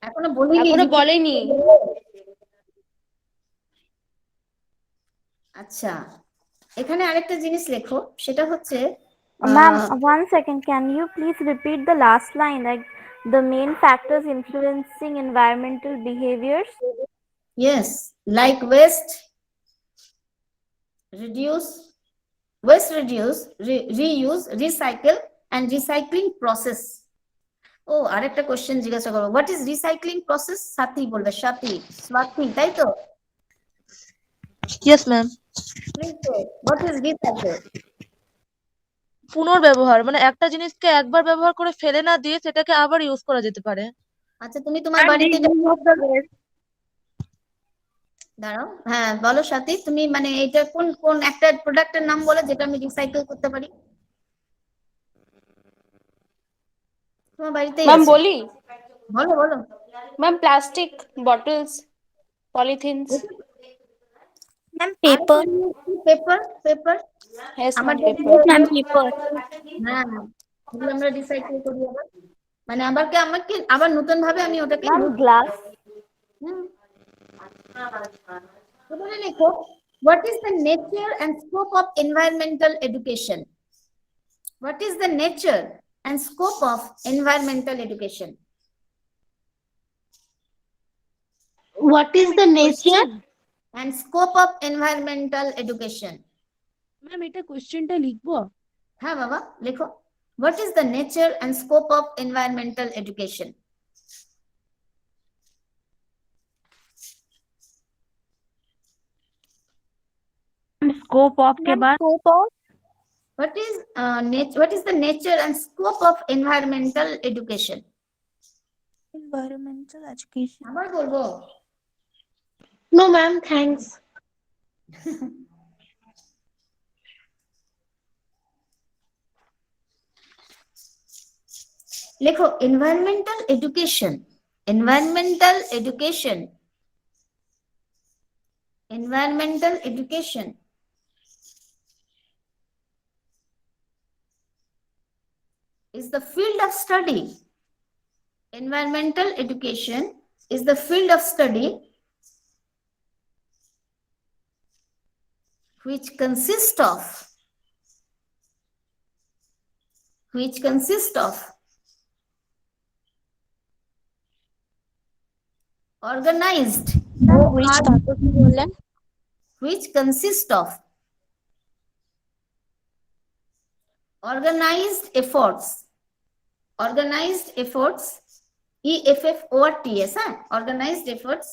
এখনো বলেনি। আচ্ছা, এখানে আরেকটা জিনিস লেখো, সেটা হচ্ছে Ma'am, 1 second, can you please repeat the last line, like the main factors influencing environmental behaviors? Yes, like waste reduce, reuse, recycle and recycling process. ও আরেকটা কোশ্চেন জিজ্ঞাসা করবো, হোয়াট ইজ রিসাইক্লিং প্রসেস? সাথী বলবে, স্বাতী, তাই তো? Yes ma'am. Please say what is recycle? পুনর্ব্যবহার, মানে একটা জিনিসকে একবার ব্যবহার করে ফেলে না দিয়ে সেটাকে আবার ইউজ করা যেতে পারে। আচ্ছা, তুমি তোমার বাড়িতে দাঁড়াও, হ্যাঁ বলো সাথী, তুমি মানে এটা কোন কোন একটা প্রোডাক্টের নাম বলো যেটা আমি রিসাইকেল করতে পারি তোমার বাড়িতে? ম্যাম বলি? বলো বলো ma'am plastic bottles, polythenes. Ma'am, paper. Paper Yes আমার ma'am, paper. Ma'am, paper. হ্যাঁ, এগুলো আমরা রিসাইকেল করি আবার। মানে আমাকে আবার নতুন ভাবে আমি ওটাকে গ্লাস এবারে লেখো, what is the nature and scope of environmental education? What is the nature and scope of environmental education? What is the nature? And scope of environmental education? Ma'am এটা কোশ্চেনটা লিখবো? হ্যাঁ বাবা লেখো, what is the nature and scope of environmental education? Scope of के बाद what is the nature and scope of environmental education? Environmental education. আবার বলবো? No ma'am, thanks. লেখো environmental education. Environmental education. Environmental education is the field of study. Environmental education is the field of study which consists of organized which consists of organized efforts EFFORTS organized efforts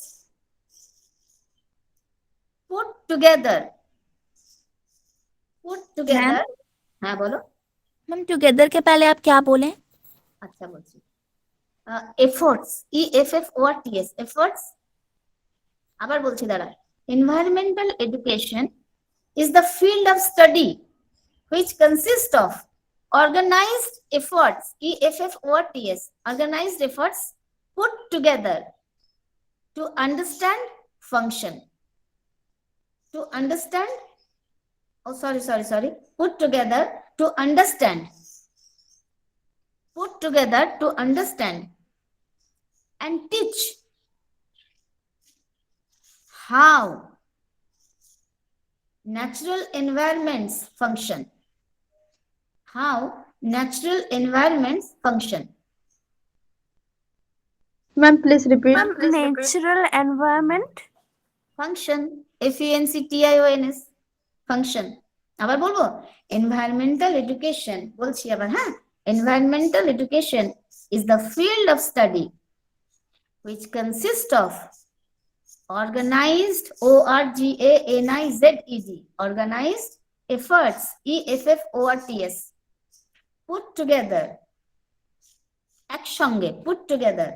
put together हाँ बोलो ma'am together के पहले आप क्या बोले? अच्छा बोलছি efforts EFFORTS efforts আবার বলছি দাঁড়া environmental education is the field of study which consists of organized efforts EFFORTS organized efforts put together to understand function put together to understand and teach how natural environments function. Ma'am, please repeat. Natural environment function FUNCTIONS function আবার বলবো environmental education বলছি আবার হ্যাঁ environmental education is the field of study which consists of organized organized efforts EFFORTS put together একসঙ্গে put together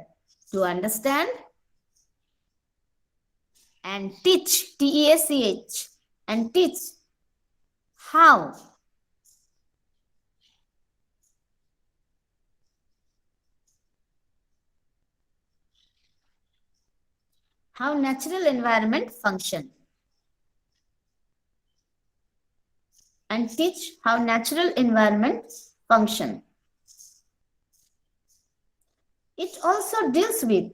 to understand and teach TEACH and teach how natural environment function and teach how natural environment function. It also deals with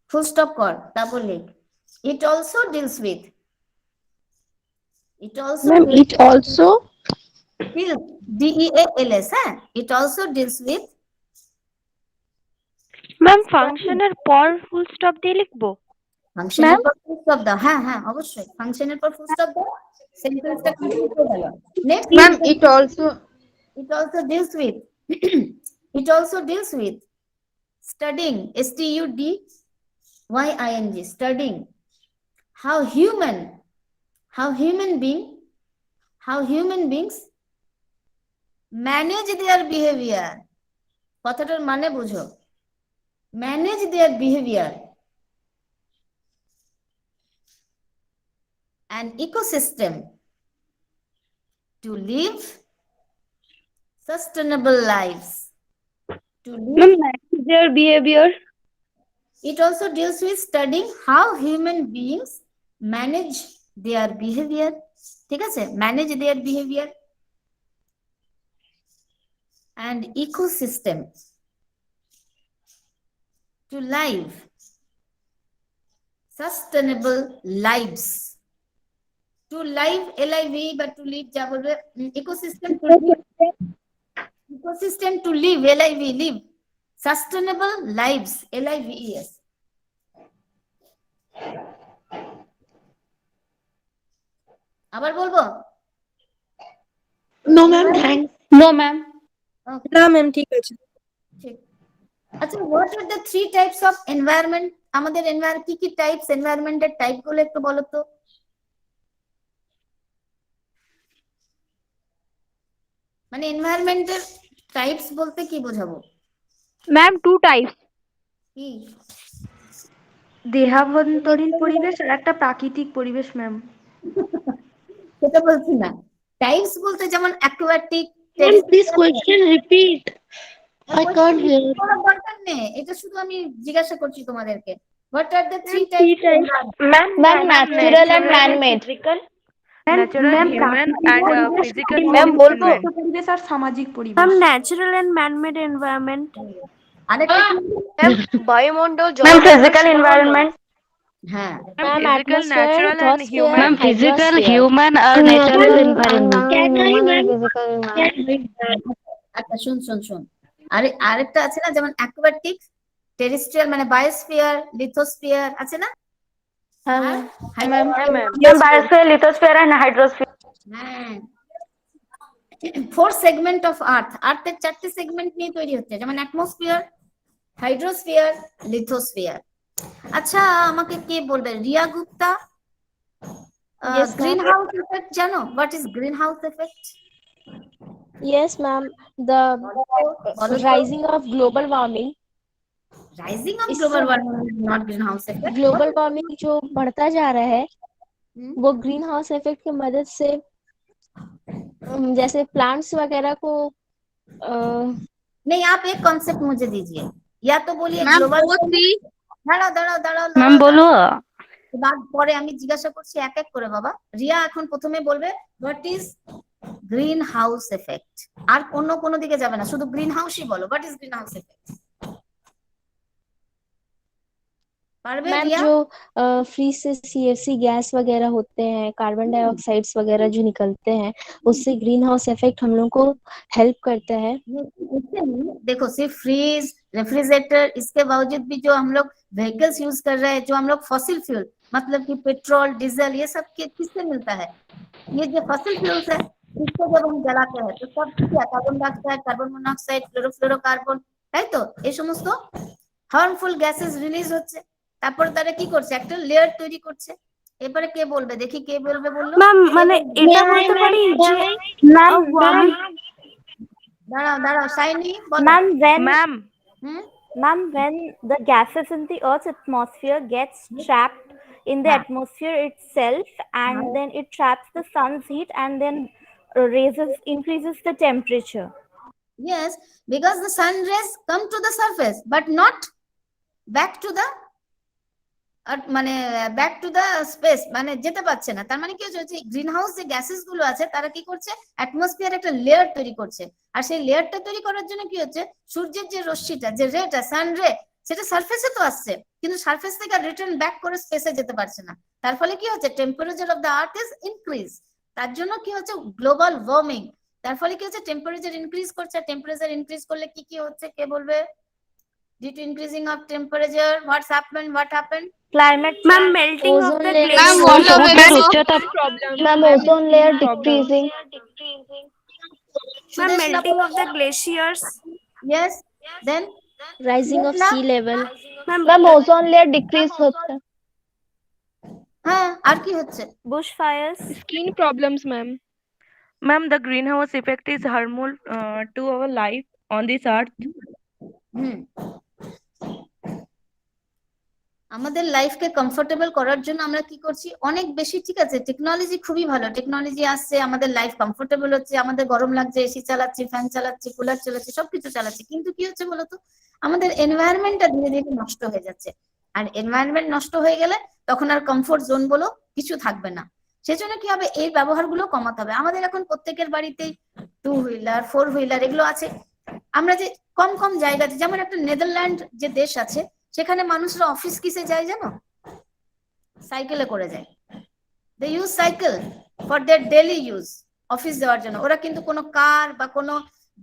full stop kor double leg. It also deals with deals DEALS it also deals with ma'am ফাংশনের পর full stop দিয়ে লিখবো? ফাংশনের পর full stop দাও হ্যাঁ অবশ্যই ফাংশনের পর ফুল স্টপ দাও সেন্টেন্সটা কমপ্লিট হয়ে গেল next Ma'am, it also deals with studying studying how human beings manage their behavior কথাটার মানে বুঝো manage their behavior and ecosystem to live sustainable lives manage their behavior. It also deals with studying how human beings manage their behavior ঠিক আছে manage their behavior and ecosystem to live sustainable lives. To live, live, but to live যা বলবে ecosystem to live, ecosystem to live, live, live, sustainable lives, lives. আবার বলবো? No ma'am thanks. No ma'am. না ma'am ঠিক আছে। ঠিক। আচ্ছা, what are the 3 types of environment? আমাদের কি কি টাইপস, এনভায়রনমেন্টের টাইপ গুলো একটু বলো তো। মানে এনভায়রনমেন্টের টাইপস বলতে কি বোঝাবো? Ma'am 2 types. কি? দেহাভ্যন্তরীণ পরিবেশ আর একটা প্রাকৃতিক পরিবেশ ম্যাম। সেটা বলছি না, টাইপস বলতে যেমন aquatic, ma'am please question repeat, I can't here. কোনো দরকার নেই, এটা শুধু আমি জিজ্ঞাসা করছি তোমাদেরকে। What are the 3 types? Ma'am, natural and man-made. Natural, human and physical ma'am বলবো? পরিবেশ আর সামাজিক পরিবেশ। Ma'am natural and manmade environment. আরেকটা ম্যাম বায়ুমণ্ডল, ম্যাম জলবায়ু, ফিজিক্যাল এনভায়রনমেন্ট। হ্যাঁ, ma'am atmosphere, thought sphere, ma'am physical, hydrosphere. Human আর ন্যাচারাল এনভায়রনমেন্ট। আচ্ছা শুন, আরেকটা আছে না, যেমন অ্যাকুয়াটিক, টেরেস্ট্রিয়াল মানে বায়োস্ফিয়ার, লিথোস্ফিয়ার আছে না? হ্যাঁ ma'am. Ma'am biosphere, lithosphere and hydrosphere. হ্যাঁ, 4 সেগমেন্ট অফ আর্থ, আর্থের 4টে সেগমেন্ট নিয়ে তৈরি হচ্ছে, যেমন অ্যাটমসফিয়ার, হাইড্রোস্ফিয়ার, লিথোস্ফিয়ার। আচ্ছা আমাকে কে বলবে, Riya Gupta, green house effect জানো? What is green house effect? Yes, ma'am. The rising of global warming. Rising of global warming is not greenhouse effect. Global warming जो बढ़ता जा रहा है वो ग्रीन हाउस इफेक्ट की मदद से जैसे प्लांट्स वगैरह को नहीं, आप एक कॉन्सेप्ट मुझे दीजिए, या तो बोलिए मैम ग्लोबल। দাঁড়াও ম্যাম বলো। পরে আমি জিজ্ঞাসা করছি এক এক করে। বাবা রিয়া এখন প্রথমে বলবে what is green house effect, আর কোন দিকে যাবে না, শুধু গ্রিন হাউসই বলো। What is green house effect? পারবে मैम রিয়া? जो फ्री से सीएफसी गैस वगैरह होते हैं, कार्बन डाइऑक्साइड्स वगैरह जो निकलते हैं, उससे ग्रीन हाउस इफेक्ट हम लोग को हेल्प करता है। देखो सिर्फ फ्रीज, रेफ्रिजरेटर, इसके बावजूद भी जो हम लोग व्हीकल्स यूज कर रहे हैं, जो हम लोग फॉसिल फ्यूल मतलब कि पेट्रोल, डीजल, ये सब किससे मिलता है? ये जो फॉसिल फ्यूल्स है, इसको जब हम जलाते हैं तो सब क्या, carbon dioxide, carbon monoxide, chlorofluorocarbon, তাই তো? এই সমস্ত হার্মফুল গ্যাসেস রিলিজ হচ্ছে, তারপর তারা কি করছে, একটা লেয়ার তৈরি করছে। এবারে কে বলবে, দেখি কে বলবে বললো। ম্যাম মানে এটা বলতে পারি যে দাঁড়াও সাইনি বলো। Ma'am, when the gases in the Earth's atmosphere gets trapped in the atmosphere itself, and then it traps the sun's heat and then increases the temperature. Yes, because the sun rays come to the surface but not back to the মানে back to the space, মানে যেতে পারছে না। তার মানে কি হচ্ছে, green house যে গ্যাসেস গুলো আছে তারা কি করছে, অ্যাটমসফিয়ার একটা লেয়ার তৈরি করছে। আর সেই লেয়ারটা তৈরি করার জন্য কি হচ্ছে, সূর্যের যে রশ্মিটা, যে রেটা, সান রে, সেটা সারফেসে তো আসছে, কিন্তু সারফেস থেকে রিটার্ন ব্যাক করে স্পেসে যেতে পারছে না। তার ফলে কি হচ্ছে, temperature of the earth is increase. তার জন্য কি হচ্ছে, গ্লোবাল ওয়ার্মিং। তার ফলে কি হচ্ছে, টেম্পারেচার ইনক্রিজ করছে। টেম্পারেচার ইনক্রিজ করলে কি কি হচ্ছে, কে বলবে? Due to increasing of temperature, what happened? Climate ma'am, melting of the Ma'am, glaciers. ma'am, ozone layer decreasing. Ma'am, melting of the glaciers. Yes, then rising of sea level. Ma'am, ozone layer decrease হচ্ছে। হ্যাঁ, আর কি হচ্ছে? Bushfires. Skin problems, ma'am. Ma'am, the greenhouse effect is harmful to our life on this earth. আমাদের লাইফকে comfortable করার জন্য আমরা কি করছি, অনেক বেশি, ঠিক আছে, টেকনোলজি খুবই ভালো, টেকনোলজি আসছে, আমাদের লাইফ কমফোর্টেবল হচ্ছে, আমাদের গরম লাগছে, এসি চালাচ্ছি, ফ্যান চালাচ্ছি, কুলার চালাচ্ছি, সবকিছু চালাচ্ছি, কিন্তু কি হচ্ছে বলতো, আমাদের এনভায়রনমেন্টটা ধীরে ধীরে নষ্ট হয়ে যাচ্ছে। আর এনভায়রনমেন্ট নষ্ট হয়ে গেলে তখন আর কমফোর্ট জোন বলো কিছু থাকবে না। সেজন্য কি হবে, এই ব্যবহারগুলো কমাতে হবে। আমাদের এখন প্রত্যেকের বাড়িতেই 2 হুইলার, 4 হুইলার এগুলো আছে। আমরা যে কম জায়গাতে, যেমন একটা নেদারল্যান্ড যে দেশ আছে, সেখানে মানুষরা অফিস কিসে যায় জানো? সাইকেলে করে যায়। They use cycle for their daily use, office যাওয়ার জন্য। ওরা কিন্তু কোনো কার বা কোনো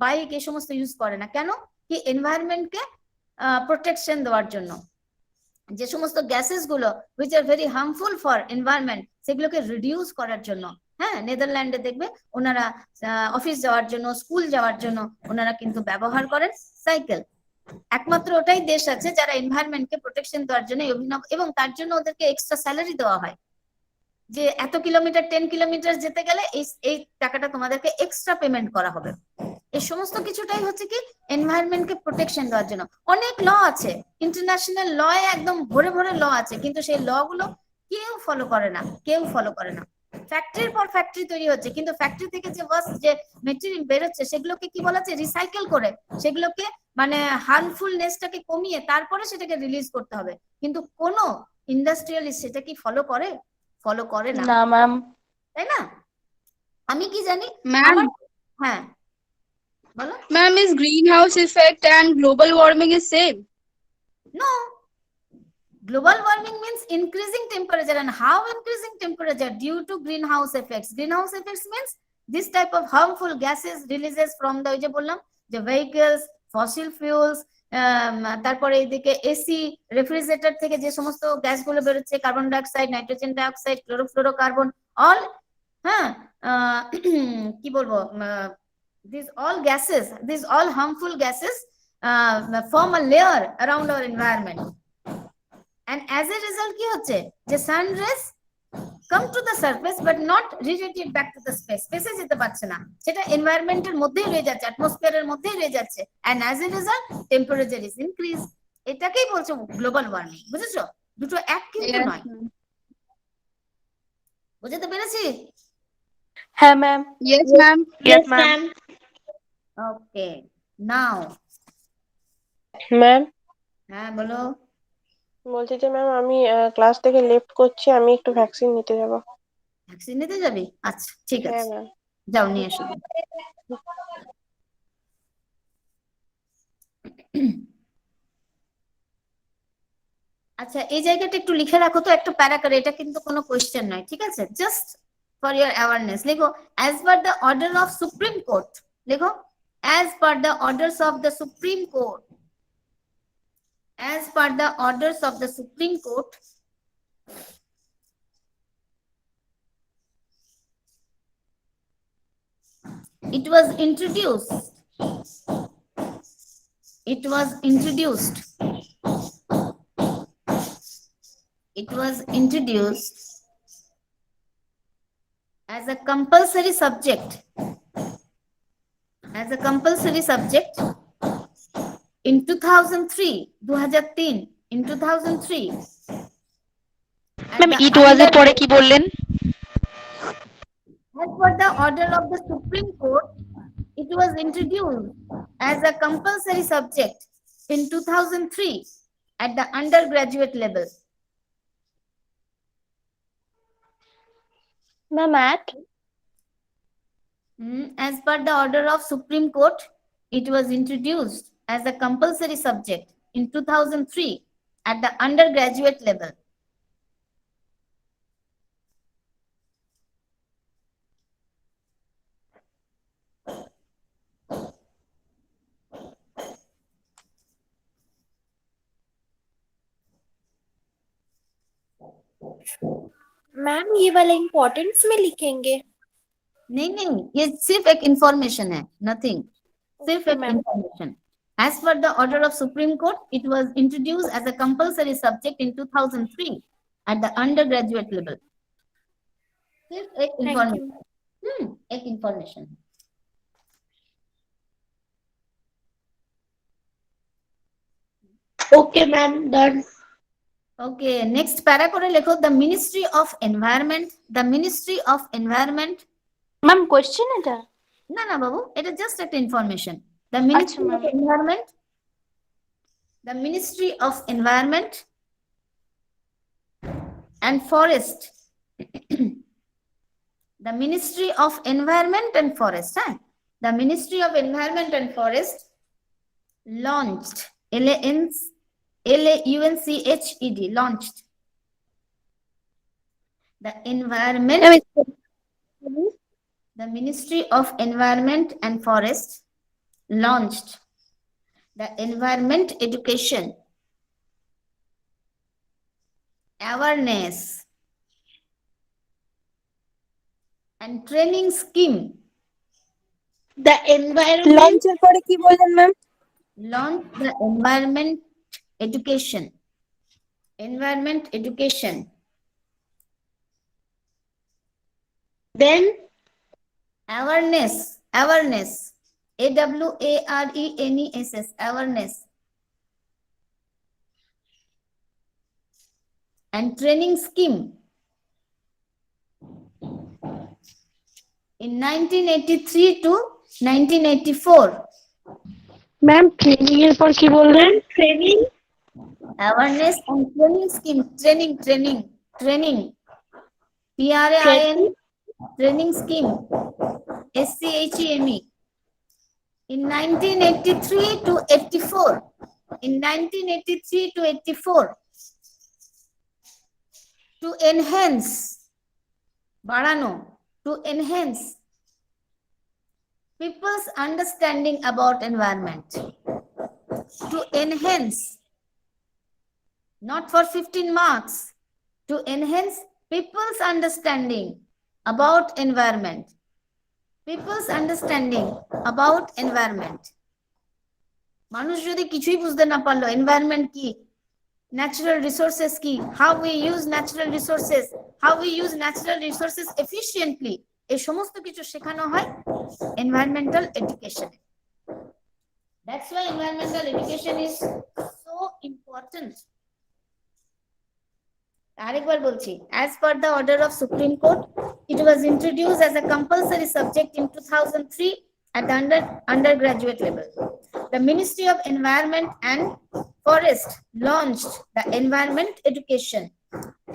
বাইক এই সমস্ত ইউজ করে না। কেন? কি এনভায়রনমেন্টকে প্রোটেকশন দেওয়ার জন্য। যে সমস্ত গ্যাসেস গুলো which are very harmful for environment সেগুলোকে রিডিউস করার জন্য, হ্যাঁ, নেদারল্যান্ডে দেখবে ওনারা অফিস যাওয়ার জন্য, স্কুল যাওয়ার জন্য ওনারা কিন্তু ব্যবহার করেন সাইকেল। একমাত্র ওটাই দেশ আছে যারা এনভায়রনমেন্টকে প্রোটেকশন দেওয়ার জন্য অভিনব, এবং তার জন্য ওদেরকে এক্সট্রা স্যালারি দেওয়া হয় যে এত কিলোমিটার 10 কিলোমিটার যেতে গেলে এই টাকাটা তোমাদেরকে এক্সট্রা পেমেন্ট করা হবে। এই সমস্ত কিছুটাই হচ্ছে কি এনভায়রনমেন্টকে প্রোটেকশন দেওয়ার জন্য। অনেক ল আছে, ইন্টারন্যাশনাল ল একদম ভরে ভরে ল আছে, কিন্তু সেই ল গুলো কেউ ফলো করে না, কেউ ফলো করে না। ফ্যাক্টরির পর ফ্যাক্টরি তৈরি হচ্ছে, কিন্তু ফ্যাক্টরি থেকে যে ওয়াস্ট যে মেটেরিয়াল বেরোচ্ছে সেগুলোকে কি বলা হচ্ছে রিসাইকেল করে, সেগুলোকে মানে হার্মফুলনেসটাকে কমিয়ে তারপরে সেটাকে রিলিজ করতে হবে। কিন্তু কোনো ইন্ডাস্ট্রিয়ালিস্ট সেটা কি ফলো করে? ফলো করে না, না ম্যাম। তাই না? আমি কি জানি ম্যাম, হ্যাঁ বলো। Ma'am, is greenhouse effect and global warming is same? No, global warming means increasing temperature. And how increasing temperature? Due to greenhouse effects. Greenhouse effects means this type of harmful gases releases from the ওই যে বললাম যে vehicles, fossil fuels, তারপরে এইদিকে AC, refrigerator থেকে যে সমস্ত গ্যাসগুলো বেরোচ্ছে, carbon dioxide, nitrogen dioxide, chlorofluorocarbon, all, হ্যাঁ, কি বলবো, these all gases, these all harmful gases form a layer around our environment. And as a result কি হচ্ছে যে sun rays come to the surface but not radiated back to the space, স্পেসে যেতে পারছে না, সেটা এনভায়রনমেন্টের মধ্যেই রয়ে যাচ্ছে, অ্যাটমসফিয়ারের মধ্যেই রয়ে যাচ্ছে। and as a result temperature is increased. এটাকেই বলছে গ্লোবাল ওয়ার্মিং। বুঝেছো? দুটো এক কিন্তু নয়। বুঝতে পেরেছি? হ্যাঁ ma'am. Yes, ma'am. Yes ma'am. Okay, now ma'am হ্যাঁ বলো। বলছি যে ম্যাম আমি ক্লাস থেকে লেফট করছি, আমি একটু ভ্যাকসিন নিতে যাব। ভ্যাকসিন নিতে যাবি? আচ্ছা ঠিক হ্যাঁ আছে, ম্যাম। যাও নিয়ে এসো। আচ্ছা এই জায়গাটা একটু লিখে রাখো তো, একটা প্যারা করে, এটা কিন্তু কোনো কোয়েশ্চেন নয়, ঠিক আছে? জাস্ট ফর ইওর অ্যাওয়ারনেস লিখো as per the order of Supreme Court. লিখো as per the orders of the Supreme Court, as per the orders of the Supreme Court it was introduced, it was introduced, it was introduced as a compulsory subject, as a compulsory subject in 2003, 2003, in 2003. Ma'am ইট ওয়াজ এর পরে কি বললেন? As per the order of the Supreme Court, it was introduced as a compulsory subject in 2003 at the undergraduate level. Ma'am at As per the order of Supreme Court, it was introduced as a compulsory subject in 2003 at the undergraduate level. Ma'am ये वाला importance में लिखेंगे? नहीं, ये सिर्फ एक information है, nothing, सिर्फ एक information. As per the order of Supreme Court, it was introduced as a compulsory subject in 2003 at the undergraduate level. सिर्फ एक इंफॉर्मेशन, एक information. Okay ma'am, done. Okay, next para করে লেখো the Ministry of Environment, the Ministry of Environment। Ma'am question এটা? না না বাবু, এটা just একটা information. The Ministry of Environment, the Ministry of Environment and Forest, the Ministry of Environment and Forest, the Ministry of Environment and Forest launched, LAUNCHED, launched. The environment, the Ministry of Environment and Forest launched the environment education, awareness and training scheme. The environment লঞ্চের পরে কি বললেন ma'am? Launch the environment education. Environment education. Then awareness, awareness, AWARENESS, awareness and training scheme. In 1983 to 1984. Ma'am training এর পর কি বললেন? Training, awareness and training scheme. Training, training, training. TRAIN, training scheme. SCHEME. In 1983 to 84. In 1983 to 84. To enhance, Barano, to enhance people's understanding about environment. To enhance, not for 15 marks, to enhance people's understanding about environment. People's understanding about environment. মানুষ যদি কিছুই বুঝতে না পারলো environment কি, natural resources কি, how we use natural resources, how we use natural resources efficiently, এই সমস্ত কিছু শেখানো হয় environmental education. That's why environmental education is so important. আরেকবার বলছি, as per the order of Supreme Court, it was introduced as a compulsory subject in 2003 at the undergraduate level. The Ministry of Environment and Forest launched the Environment Education,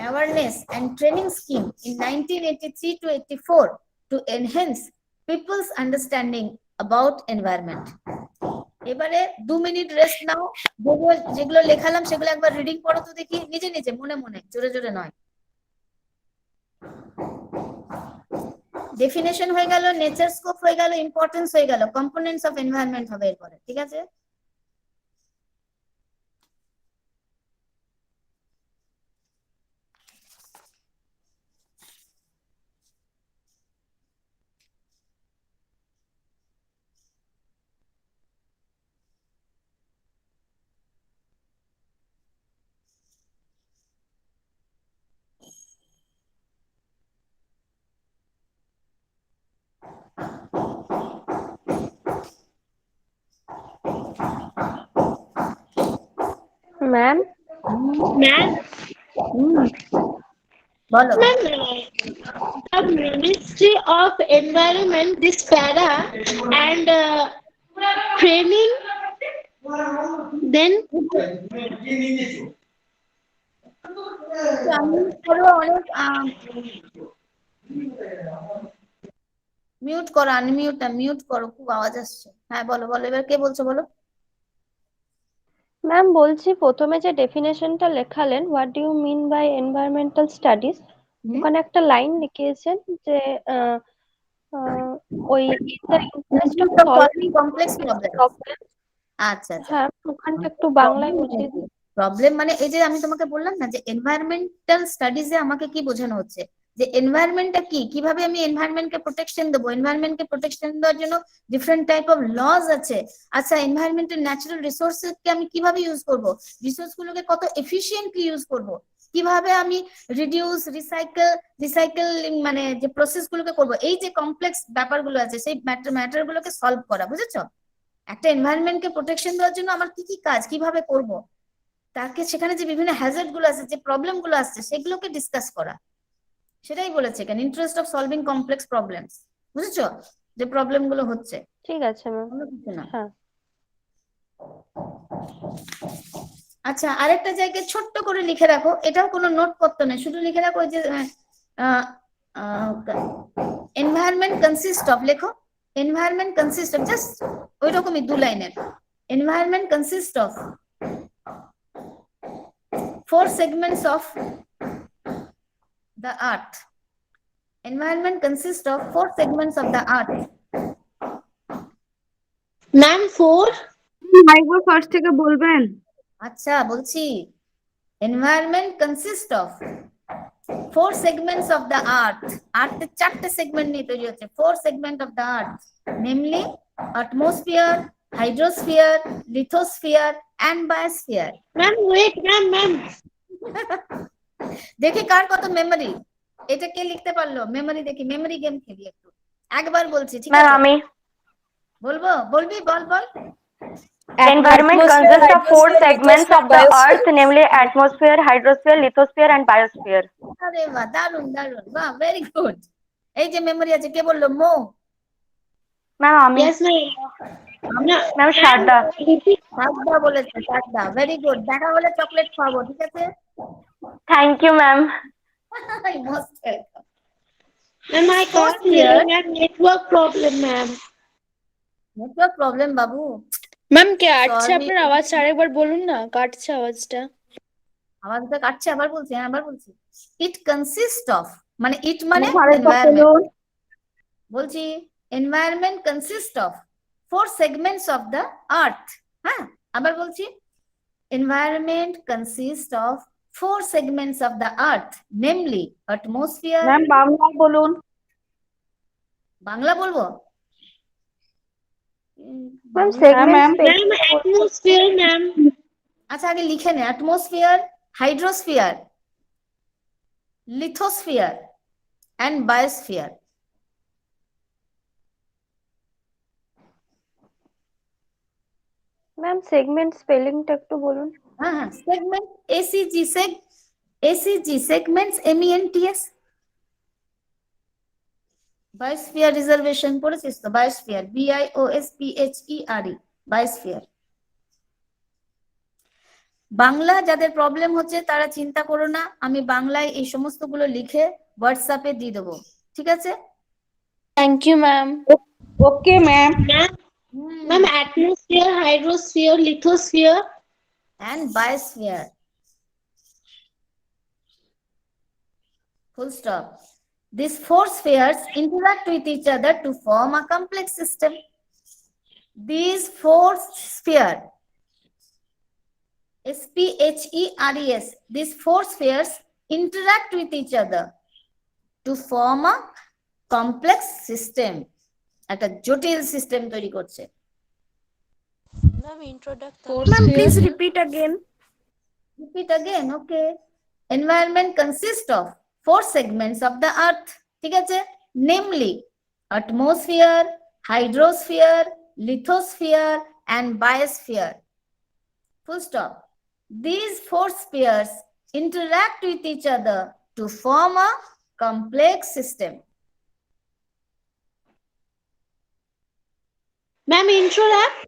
Awareness and Training Scheme in 1983 to 84 to enhance people's understanding about environment. এবারে 2 minute rest নাও, যেগুলো লেখালাম সেগুলো একবার reading পড়ো তো দেখি, নিজে নিজে মনে মনে, জোরে জোরে নয়। ডেফিনেশন হয়ে গেল, নেচার স্কোপ হয়ে গেল, ইম্পর্টেন্স হয়ে গেল, কম্পোনেন্টস অফ এনভায়রনমেন্ট হবে এরপরে, ঠিক আছে? ম্যাম বলো। The Ministry of Environment, this para and training, then mute করো, মিউট করো, খুব আওয়াজ আসছে। হ্যাঁ বলো বলো, এবার কে বলছো বলো। ম্যাম বলছি প্রথমে যে ডেফিনেশনটা লেখালেন what do you mean by environmental studies, ওখানে একটা লাইন লিখিয়েছেন যে ওই in the interest of solving complex problem. আচ্ছা আচ্ছা, হ্যাঁ ওখানটা একটু বাংলায় বুঝিয়ে দিন। প্রবলেম মানে এই যে আমি তোমাকে বললাম না যে এনভায়রনমেন্টাল স্টাডিজে আমাকে কি বোঝানো হচ্ছে, যে এনভায়রনমেন্টটা কি, কিভাবে আমি এনভায়রনমেন্টকে প্রোটেকশন দেবো, এনভায়রনমেন্টকে প্রোটেকশন দেওয়ার জন্য ডিফারেন্ট টাইপ অফ লজ আছে। আচ্ছা এনভায়রনমেন্টের ন্যাচারাল রিসোর্সকে আমি কিভাবে ইউজ করব, রিসোর্স গুলোকে কত এফিশিয়েন্টলি ইউজ করব, কিভাবে আমি রিডিউস, রিসাইকেলিং মানে যে প্রসেস গুলোকে করবো, এই যে কমপ্লেক্স ব্যাপারগুলো আছে সেই ম্যাটার গুলোকে সলভ করা, বুঝেছো? একটা এনভায়রনমেন্টকে প্রোটেকশন দেওয়ার জন্য আমার কি কি কাজ কিভাবে করব, তাকে সেখানে যে বিভিন্ন হ্যাজার্ড গুলো আছে, যে প্রবলেম গুলো আসছে সেগুলোকে ডিসকাস করা, সেটাই বলেছে এখানে interest of solving complex problems, বুঝেছো? যে প্রবলেম গুলো হচ্ছে। ঠিক আছে ম্যাম, হ্যাঁ। আচ্ছা আরেকটা জায়গায় ছোট্ট করে লিখে রাখো, এটাও কোনো নোট করতে নেই, শুধু লিখে রাখো যে এনভায়রনমেন্ট কনসিস্ট অফ, লেখো এনভায়রনমেন্ট কনসিস্ট অফ, জাস্ট ওই রকমই 2 লাইনের, environment consist of four segments of the earth. Environment consists of four segments of the earth. Ma'am 4 I go first থেকে বলবেন আচ্ছা বলছি environment consists of four segments of the earth. Earth চারটে segment নিয়ে তৈরি হচ্ছে, four segment of the earth, namely atmosphere, hydrosphere, lithosphere and biosphere. Ma'am wait ma'am দেখি কার কত মেমরি, এটা কে লিখতে পারলো মেমরি, দেখি মেমরি গেম খেলি একটু, একবার বলছি ঠিক আছে? আমি বলবো, বলবি, বল বল। Environment consists of four segments of the earth, namely atmosphere, hydrosphere, lithosphere and biosphere. আরে বাহ, দারুন দারুন, বাহ, ভেরি গুড। এই যে মেমরি আছে, কে বললো? মো। ম্যাম আমি। Yes ma'am Sharda. শারদা বলেছে, শারদা, ভেরি গুড। দেখা হলে চকলেট খাওয়াবো, ঠিক আছে? Thank you ma'am. Most welcome. Ma'am I can't hear ma'am, network problem ma'am. Network problem বাবু। ম্যাম কাটছে আপনার আওয়াজটা, আরেকবার বলুন না, কাটছে আওয়াজটা। আওয়াজটা কাটছে, আবার বলছি, হ্যাঁ আবার বলছি। ইট কনসিস্ট অফ, মানে ইট মানে এনভায়রনমেন্ট, বলছি environment consist of four segments of the earth. হ্যাঁ আবার বলছি, environment consist of four segments of the earth, namely atmosphere। Ma'am Bangla বলুন। বাংলা বলবো? Ma'am segments ma'am atmosphere ma'am. আচ্ছা আগে লিখে নে, atmosphere, hydrosphere, lithosphere and biosphere। Ma'am segment স্পেলিংটা একটু বলুন। হ্যাঁ হ্যাঁ, segment ACG, ACG segments MENTS। Biosphere reservation পড়েছিস তো? Biosphere BIOSPHERE, biosphere. বাংলা যাদের প্রবলেম হচ্ছে তারা চিন্তা করো না, আমি বাংলায় এই সমস্ত গুলো লিখে হোয়াটসঅ্যাপে দিয়ে দেবো, ঠিক আছে? Thank you ma'am. Okay ma'am. Ma'am atmosphere, hydrosphere, lithosphere and biosphere, full stop. These four spheres interact with each other to form a complex system. These four spheres, SPHERES, these four spheres interact with each other to form a complex system. একটা জটিল system তৈরি করছে। Ma'am introduction. Ma'am, please repeat again. Repeat again, okay. Environment consists of four segments of the earth, ঠিক আছে? Namely atmosphere, hydrosphere, lithosphere and biosphere. Full stop. These four spheres interact with each other to form a complex system. Ma'am ইন্ট্রোডাক্ট।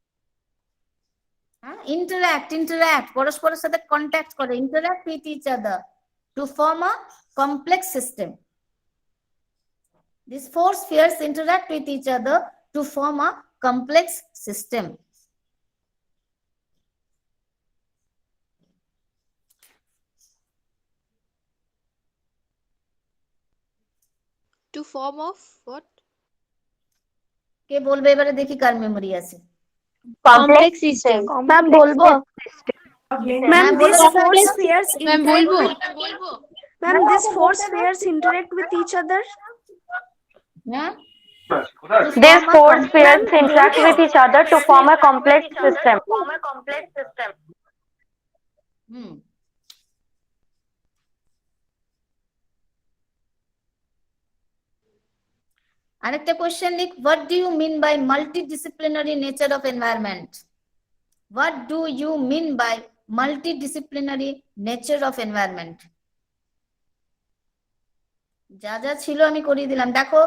Interact, পরস্পরের সাথে contact করে, interact with each other to form a complex system. These four spheres interact with each other to form a complex system. To form of what? কে বলবে এবারে, দেখি কার memory আছে? Complex system. Ma'am বলবো? Ma'am, these four spheres ma'am interact বলবো? with. Ma'am, these four spheres interact with each other. হ্যাঁ, These four spheres interact with each other to form a complex system. হুম, আরেকটা question লিখ, what do you mean by multidisciplinary nature of environment? What do you mean by multidisciplinary nature of environment? যা যা ছিল আমি করিয়ে দিলাম। দেখো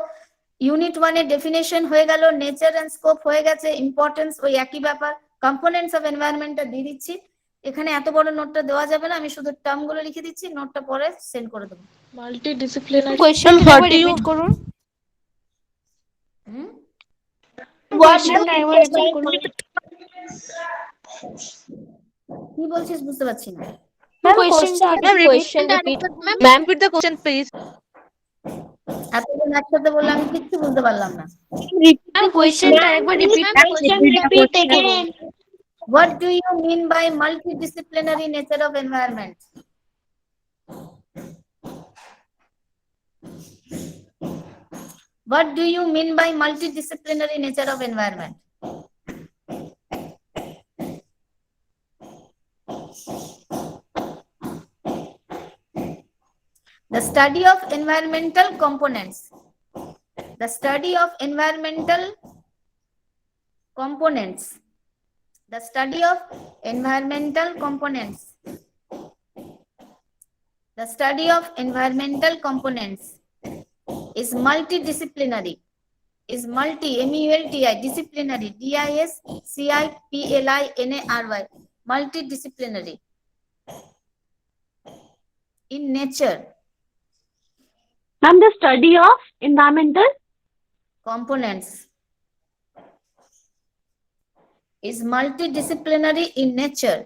unit 1 এর ডেফিনেশন হয়ে গেল, নেচার এন্ড স্কোপ হয়ে গেছে, ইম্পর্টেন্স ওই একই ব্যাপার, কম্পোনেন্টস অফ এনভায়রনমেন্টটা দিয়ে দিচ্ছি। এখানে এত বড় নোটটা দেওয়া যাবে না, আমি শুধু টার্ম গুলো লিখে দিচ্ছি, নোটটা পরে সেন্ড করে দেবো। মাল্টিডিসিপ্লিনারি কোয়েশ্চেনটা একবার রিপিট করুন। Questionটা একবার repeat করুন। কি বলছিস বুঝতে পারছি না। কোশ্চেনটা Ma'am, question repeat. Ma'am, repeat the question, please. এতদিন একসাথে বললে আমি কিচ্ছু বুঝতে পারলাম না। কোয়েশ্চেনটা আরেকবার repeat Question repeat again. What do you mean by multidisciplinary nature of environment? What do you mean by multidisciplinary nature of environment? The study of environmental components. The study of environmental components. The study of environmental components. The study of environmental components is multidisciplinary. Is multi, M-U-L-T-I, disciplinary, D-I-S-C-I-P-L-I-N-A-R-Y, multidisciplinary in nature. Ma'am, the study of environmental Components is multidisciplinary in nature.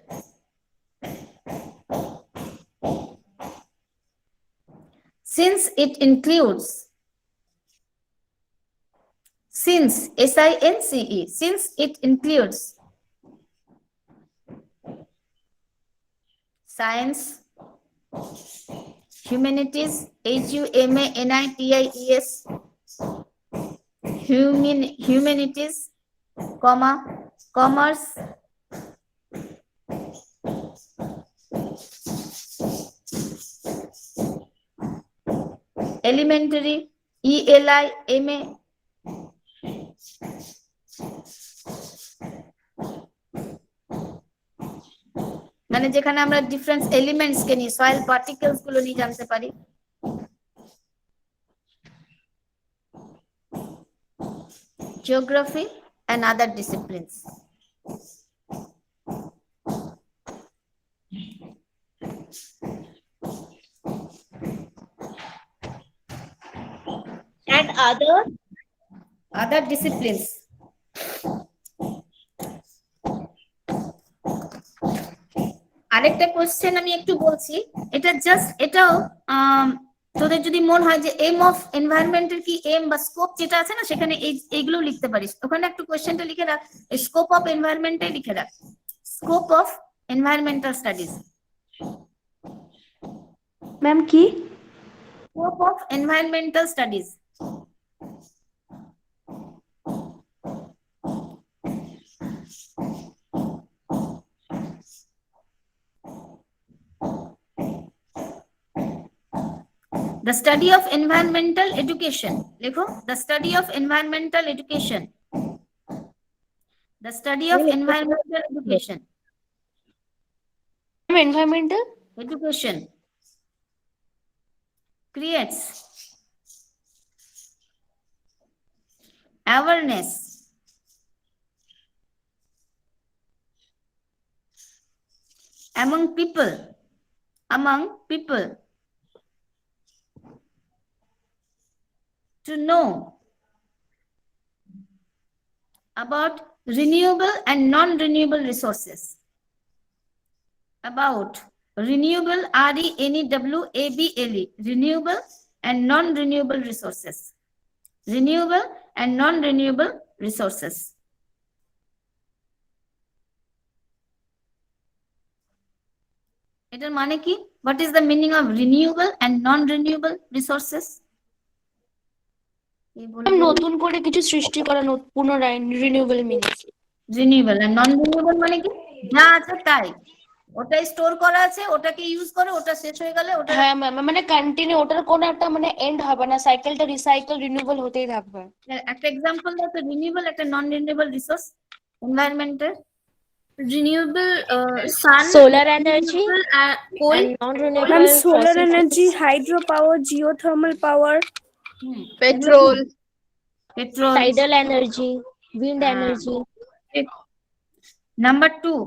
Since it includes, since, S-I-N-C-E, since it includes science, humanities, H-U-M-A-N-I-T-I-E-S, humanities, comma, commerce, elementary, E-L-I-M-A, মানে যেখানে আমরা different elements কে নিয়ে soil particles গুলো নিয়ে জানতে পারি। Geography and other disciplines. And other disciplines. আরেকটা question আমি একটু বলছি, এটা জাস্ট এটাও তোদের যদি মন হয় যে এম অফ এনভায়রনমেন্টের কি এম বা স্কোপ যেটা আছে না সেখানে এইগুলো লিখতে পারিস, ওখানে একটু কোশ্চেনটা লিখে রাখ, স্কোপ অফ এনভায়রনমেন্টটাই লিখে রাখ, scope of environmental studies. Ma'am কি? Scope of environmental studies. The study of environmental education. Likho, the study of environmental education. The study of environmental education. Environmental education creates awareness among people to know about renewable and non-renewable resources. About renewable, R-E-N-E-W-A-B-L-E, renewable and non-renewable resources. Renewable and non-renewable resources. এটার মানে কি? What is the meaning of renewable and non-renewable resources? নতুন করে কিছু সৃষ্টি করা, পুনরায়, renewable means. Renewable আর নন renewable মানে কি? যা আছে তাই, ওটা স্টোর করা আছে, ওটাকে ইউজ করে, ওটা শেষ হয়ে গেলে ওটা, হ্যাঁ মানে কন্টিনিউ, ওটার কোনো একটা মানে এন্ড হবে না, সাইকেলটা রিসাইকেল রিনিউয়েবল হতেই থাকবে। একটা এক্সাম্পল দাও তো, রিনিউয়েবল একটা নন renewable resource এনভায়রনমেন্টের। Renewable San, solar energy, coal, and non-renewable Ma'am, solar fossil energy, fuels, hydropower, geothermal power, petrol, tidal energy, wind energy. Number 2,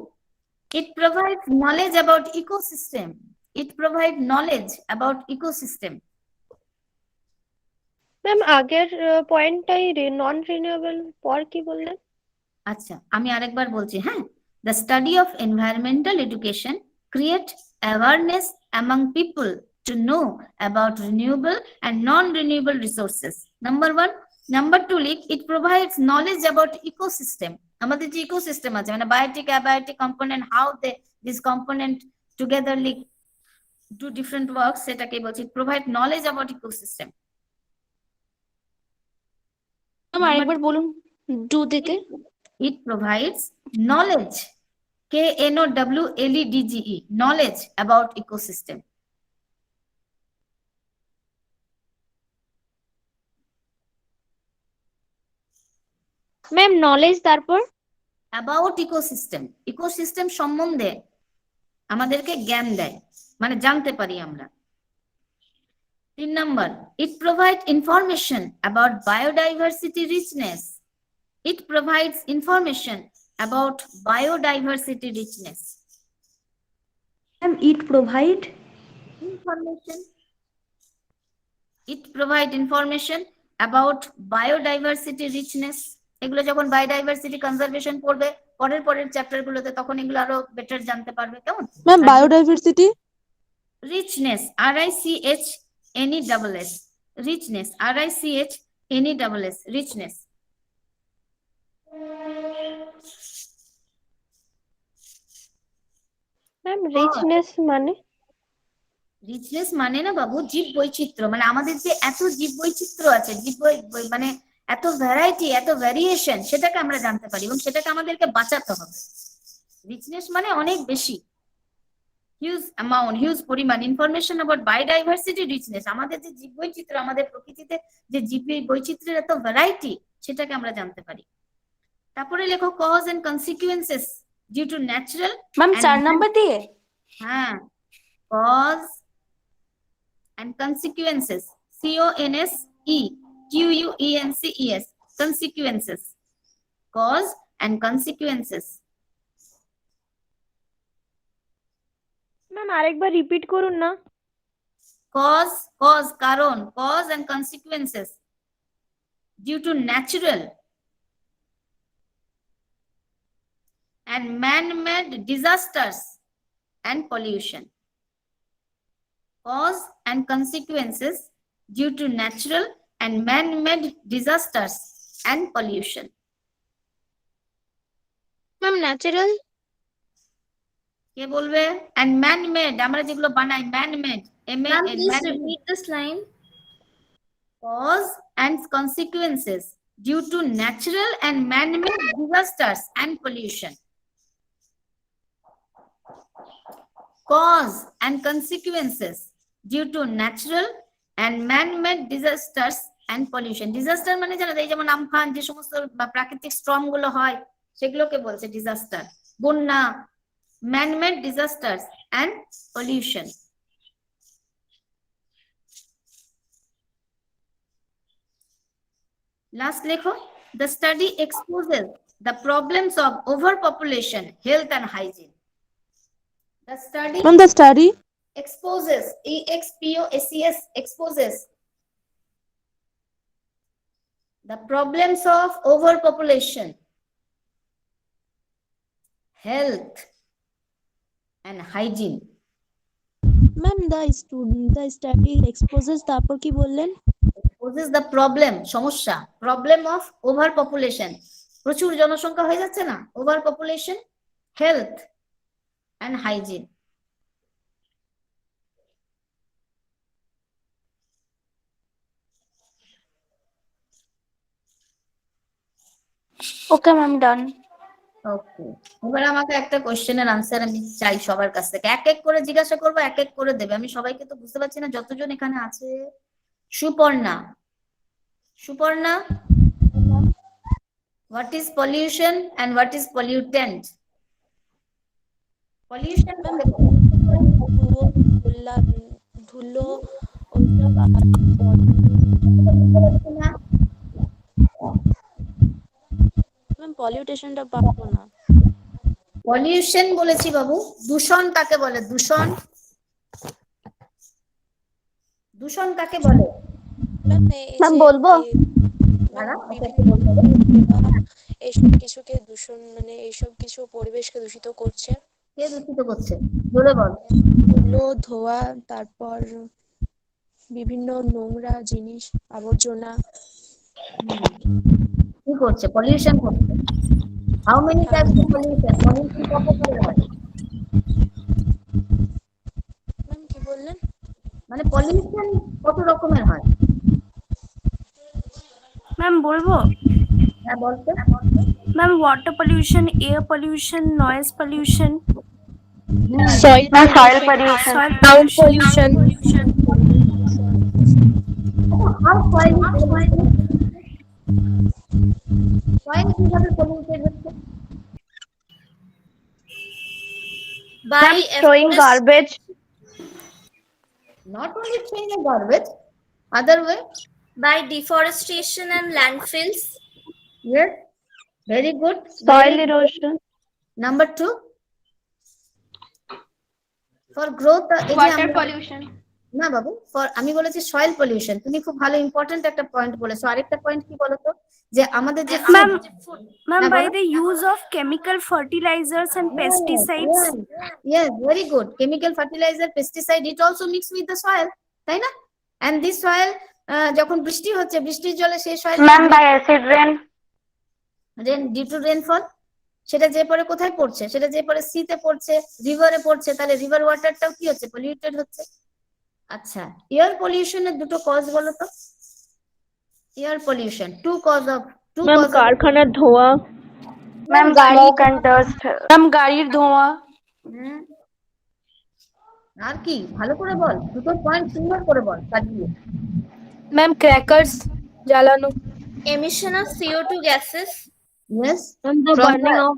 it provides knowledge about ecosystem. It provides knowledge about ecosystem. Ma'am আগের পয়েন্টটাই নন renewable, পর কি বললেন? আচ্ছা আমি আরেকবার বলছি, হ্যাঁ। The study of environmental education create awareness among people to know about renewable and non-renewable resources. Number one. Number two, it provides knowledge about ecosystem. আমাদের যে ecosystem আছে মানে biotic, abiotic component, how this component together do different works, সেটাকে বলছি it provide knowledge about ecosystem. আরেকবার বলুন do থেকে। It provides knowledge, KNOWLEDGE, knowledge about ecosystem. Ma'am knowledge তারপর about ecosystem সম্বন্ধে আমাদেরকে জ্ঞান দেয় মানে জানতে পারি আমরা। 3 number, it provides information about biodiversity richness. It provides information about biodiversity richness. Ma'am, it provide information. It provide information about biodiversity richness. এগুলো যখন বায়োডাইভার্সিটি কনজারভেশন পড়বে পরের চ্যাপ্টার গুলোতে তখন এগুলো আরো বেটার জানতে পারবে। কেমন ma'am biodiversity richness, RICHNESS, richness, RICHNESS, richness. Ma'am richness মানে রিচনেস মানে না বাবু জীব বৈচিত্র্য, মানে আমাদের যে এত জীব বৈচিত্র্য আছে, মানে এত ভ্যারাইটি, এত ভ্যারিয়েশন, সেটাকে আমরা জানতে পারি এবং সেটাকে আমাদেরকে বাঁচাতে হবে। রিচনেস মানে অনেক বেশি, হিউজ অ্যামাউন্ট, হিউজ পরিমাণ ইনফরমেশন অ্যাবাউট বায়োডাইভার্সিটি রিচনেস, আমাদের যে জীব বৈচিত্র্য, আমাদের প্রকৃতিতে যে জীব বৈচিত্র্যের এত ভ্যারাইটি, সেটাকে আমরা জানতে পারি। তারপরে লেখো cause and consequences due to natural. Ma'am 4 number দিয়ে হ্যাঁ, cause and consequences, CONSEQUENCES, consequences, cause and consequences. Ma'am আরেকবার রিপিট করুন না। cause কারণ, cause and consequences due to natural and man-made disasters and pollution. Cause and consequences due to natural and man-made disasters and pollution. Ma'am natural কে বলবে? and man-made, আমরা যেগুলো বানাই man-made, read this line. Cause and consequences due to natural and man-made disasters and pollution. Cause and consequences due to natural and man-made disasters and pollution. Disaster মানে জানো এই যেমন Amphan, যে সমস্ত প্রাকৃতিক স্টর্ম গুলো হয় সেগুলোকে বলছে ডিজাস্টার, বন্যা, man-made disasters and pollution. Last লেখো, the study exposes the problems of overpopulation, health and hygiene. The study exposes, EXPOSES, exposes the problems of overpopulation, health and hygiene. Ma'am the study exposes তারপর কি বললেন? Exposes the problem, সমস্যা, problem of overpopulation, প্রচুর জনসংখ্যা হয়ে যাচ্ছে না, overpopulation, health and hygiene. Okay ma'am done. Okay, এবার আমাকে একটা কোশ্চেনের আনসার আমি চাই সবার কাছ থেকে, এক এক করে জিজ্ঞাসা করবো, এক এক করে দেবে। আমি সবাইকে তো বুঝতে পারছি না যতজন এখানে আছে। Suparna, what is pollution and what is pollutant? Pollution ধুলো ম্যাম পলিউটেশনটা পারবো না। পলিউশন বলেছি বাবু। দূষণ কাকে বলে? দূষণ কাকে বলে? ম্যাম বলবো এইসব কিছুকে দূষণ মানে এইসব কিছু পরিবেশকে দূষিত করছে। কে দূষিত করছে জোরে বল। ধুলো ধোয়া, তারপর বিভিন্ন নোংরা জিনিস, আবর্জনা। কি করছে? পলিউশন করছে। How many types of pollution? Pollution কত প্রকারের হয়? ম্যাম কি বললেন? মানে পলিউশন কত রকমের হয়? ম্যাম বলবো? হ্যাঁ বলতে। Ma'am water pollution, air pollution, noise pollution, Soil soil pollution, pollution, soil sound pollution. pollution. How soil is polluted? Soil কিভাবে polluted হচ্ছে? ma'am throwing garbage, Not only throwing a garbage, other way. by deforestation and landfills, Yes, very good. soil Very good. erosion, Number 2, for growth এই যে water আমরা pollution. না বাবু, আমি বলেছি soil pollution. তুমি খুব ভালো ইম্পর্টেন্ট একটা পয়েন্ট বলেছো। আরেকটা পয়েন্ট কি বলতো, যে আমাদের যে Ma'am, ma'am, হ্যাঁ by বলো। the use of chemical fertilizers and pesticides. Yes, very good. Chemical fertilizer, pesticide, it also mix with the soil, তাই না? And this soil যখন বৃষ্টি হচ্ছে, বৃষ্টির জলে সেই soil ma'am by acid rain, due to rainfall, সেটা যে পরে কোথায় পড়ছে? সেটা যে পরে সিতে পড়ছে, রিভারে পড়ছে, তাহলে রিভার ওয়াটারটাও কি হচ্ছে? পলিউটেড হচ্ছে। আচ্ছা, এয়ার পলিউশনের দুটো কজ বলো তো। Air pollution, two cause of কারখানার ধোঁয়া, ma'am smoke and dust, ma'am গাড়ির ধোঁয়া, আর কি? ভালো করে বল, দুটো পয়েন্ট সুন্দর করে বল কাটিয়ে। ম্যাম ক্র্যাকার্স জ্বালানো, Emission of CO2 gases, Yes, And the from burning of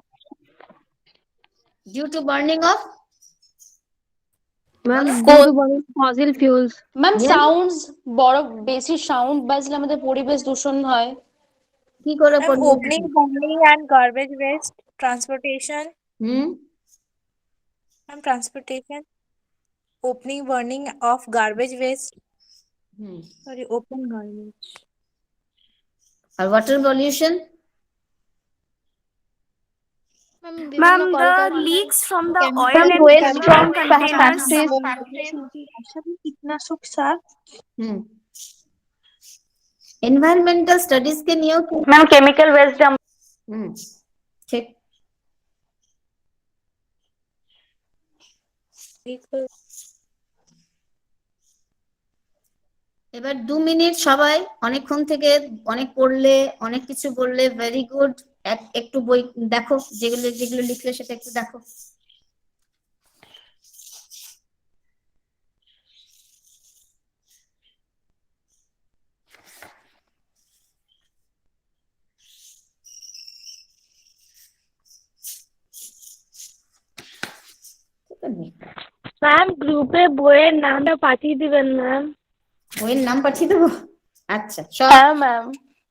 due to burning of fossil fuels. Ma'am Yes. Sounds, বড় বেশি সাউন্ড বাজলে আমাদের পরিবেশ দূষণ হয়। কি করে Opening, burning and garbage waste, transportation. And transportation. Opening, burning of garbage waste. Sorry, open garbage. আর water pollution? Ma'am, the leaks from the oil and waste from chemical containers. factories, কীটনাশক সার। Environmental studies কে নিয়েও কি? ma'am chemical waste dump, ঠিক। এবার 2 minute সবাই, অনেকক্ষণ থেকে অনেক পড়লে, অনেক কিছু বললে, ভেরি গুড। একটু বই দেখো, যেগুলো যেগুলো লিখলে সেটা একটু দেখো। ম্যাম গ্রুপে বইয়ের নামটা পাঠিয়ে দিবেন ম্যাম। বইয়ের নাম পাঠিয়ে দেবো? আচ্ছা সব হ্যাঁ ম্যাম।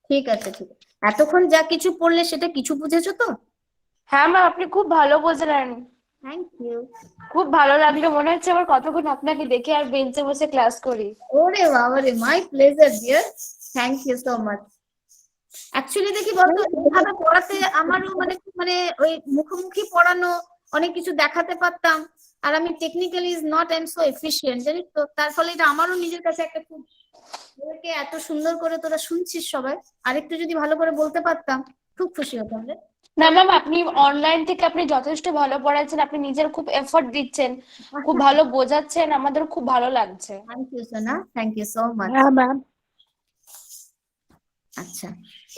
ঠিক আছে, ঠিক আছে। এতক্ষণ যা কিছু পড়লে সেটা কিছু বুঝেছো তো? হ্যাঁ ম্যাম, আপনি খুব ভালো বোঝালেন। Thank you. খুব ভালো লাগলো, মনে হচ্ছে আবার কতক্ষণ আপনাকে দেখে আর বেঞ্চে বসে ক্লাস করি। ওরে বাবা রে, my pleasure dear, thank you so much. Actually দেখি বলতো, এইভাবে পড়াতে আমারও মানে মানে ওই মুখোমুখি পড়ানো, অনেক কিছু দেখাতে পারতাম। আর আমি technically is not I am so efficient, জানিস তো। তার ফলে এটা আমারও নিজের কাছে একটা খুব, ওদেরকে এত সুন্দর করে তোরা শুনছিস সবাই, আরেকটু যদি ভালো করে বলতে পারতাম খুব খুশি হতাম রে। না ম্যাম, আপনি অনলাইন থেকে আপনি যথেষ্ট ভালো পড়াচ্ছেন, আপনি নিজের খুব এফোর্ট দিচ্ছেন, খুব ভালো বোঝাচ্ছেন, আমাদের খুব ভালো লাগছে। থ্যাংক ইউ সোনা, থ্যাংক ইউ সো মাচ। হ্যাঁ ম্যাম। আচ্ছা,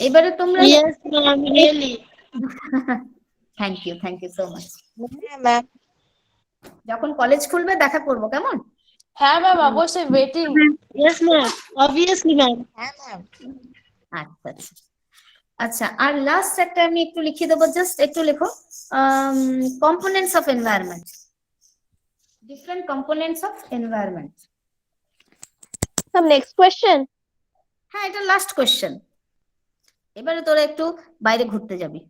এবারে তোমরা Yes, ma'am, really. Thank you so much. হ্যাঁ ম্যাম। যখন কলেজ খুলবে দেখা করবো, কেমন? হ্যাঁ ম্যাম, অবশ্যই waiting. Yes, ma'am. Obviously, ma'am. হ্যাঁ ম্যাম। আচ্ছা আচ্ছা আচ্ছা, আর লাস্ট একটা আমি একটু লিখে দেবো, জাস্ট একটু লেখো, components of environment, different components of environment. next question, হ্যাঁ, এটা লাস্ট কোয়েশ্চেন। এবারে তোরা একটু বাইরে ঘুরতে যাবি।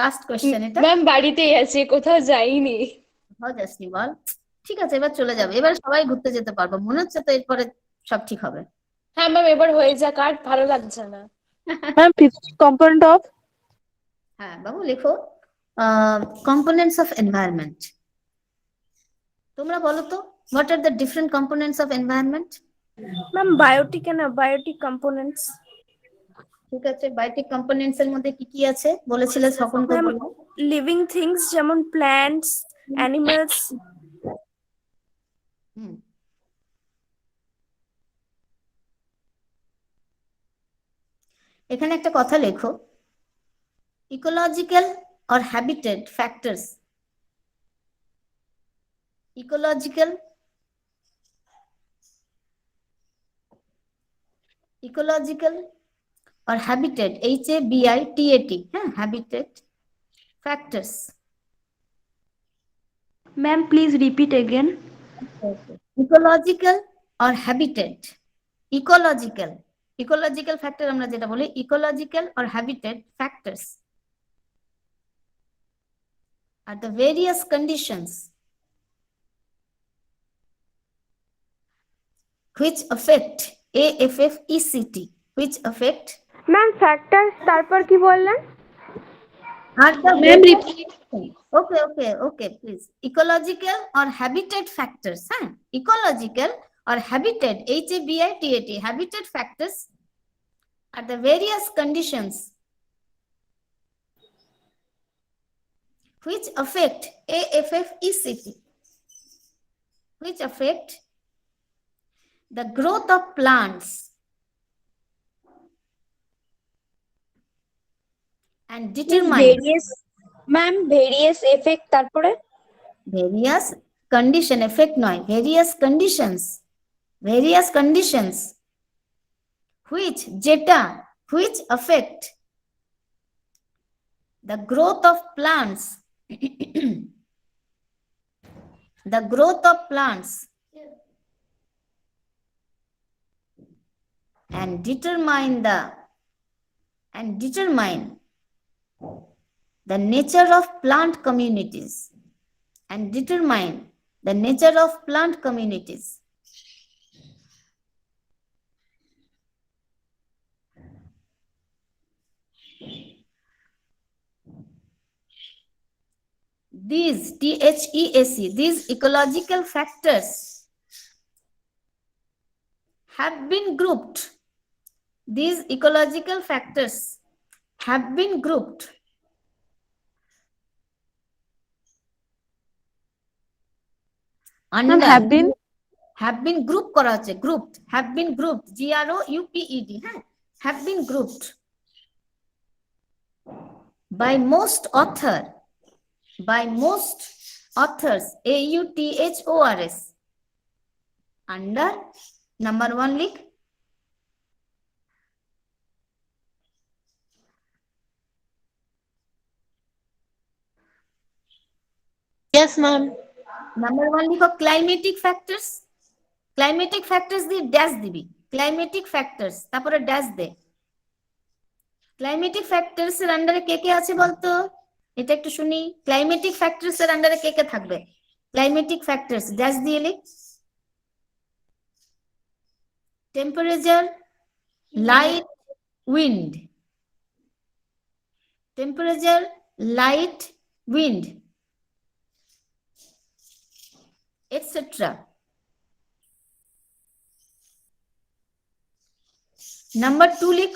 লাস্ট কোয়েশ্চেন এটা। ম্যাম বাড়িতেই আছি, কোথাও যাইনি। কোথাও যাসনি বল? ঠিক আছে, এবার চলে যাবে। এবার সবাই ঘুরতে যেতে পারবো মনে হচ্ছে তো, এরপরে সব ঠিক হবে। হ্যাঁ ম্যাম, এবার হয়ে যাক, আর ভালো লাগছে না। ম্যাম ফিফথ কম্পোনেন্ট অফ, হ্যাঁ বাবু লেখো, components of environment. তোমরা বলো তো, what are the different components of environment? Ma'am biotic and abiotic components. ঠিক আছে, বায়োটিক কম্পোনেন্টস এর মধ্যে কি কি আছে বলেছিলে সকলকে ম্যাম বলো। লিভিং থিংস যেমন প্ল্যান্টস, অ্যানিমালস। এখানে একটা কথা লেখো, ecological or habitat factors. Ecological or habitat, HABITAT, habitat factors. Ma'am, please repeat again. Ecological or habitat. Ecological factor আমরা যেটা বলি, ecological or habitat factors are the various conditions which affect AFFECT, which affect ma'am factors তারপর কি বললেন? Okay, please. Ecological or habitat factors, ecological or habitat, HABITAT, habitat factors are the various conditions which affect AFFECT, which affect the growth of plants and determine various effect তারপরে various condition, effect নয়, various conditions which affect the growth of plants and determine the nature of plant communities, These these ecological factors have been grouped. These ecological factors have been grouped under have been grouped করা হচ্ছে, grouped, have been grouped, GROUPED, have been grouped by most authors, AUTHORS, under number 1 লিখ, Yes, ma'am. number 1 লিখো climatic factors দিয়ে dash দিবি, climatic factors তারপরে dash দে। climatic factors এর আন্ডারে কে কে আছে বলতো, এটা একটু শুনি। climatic factors এর আন্ডারে কে কে থাকবে? climatic factors ড্যাশ দিয়ে লিখ। temperature, light, wind, temperature, light, wind, etc. Number 2 লিখ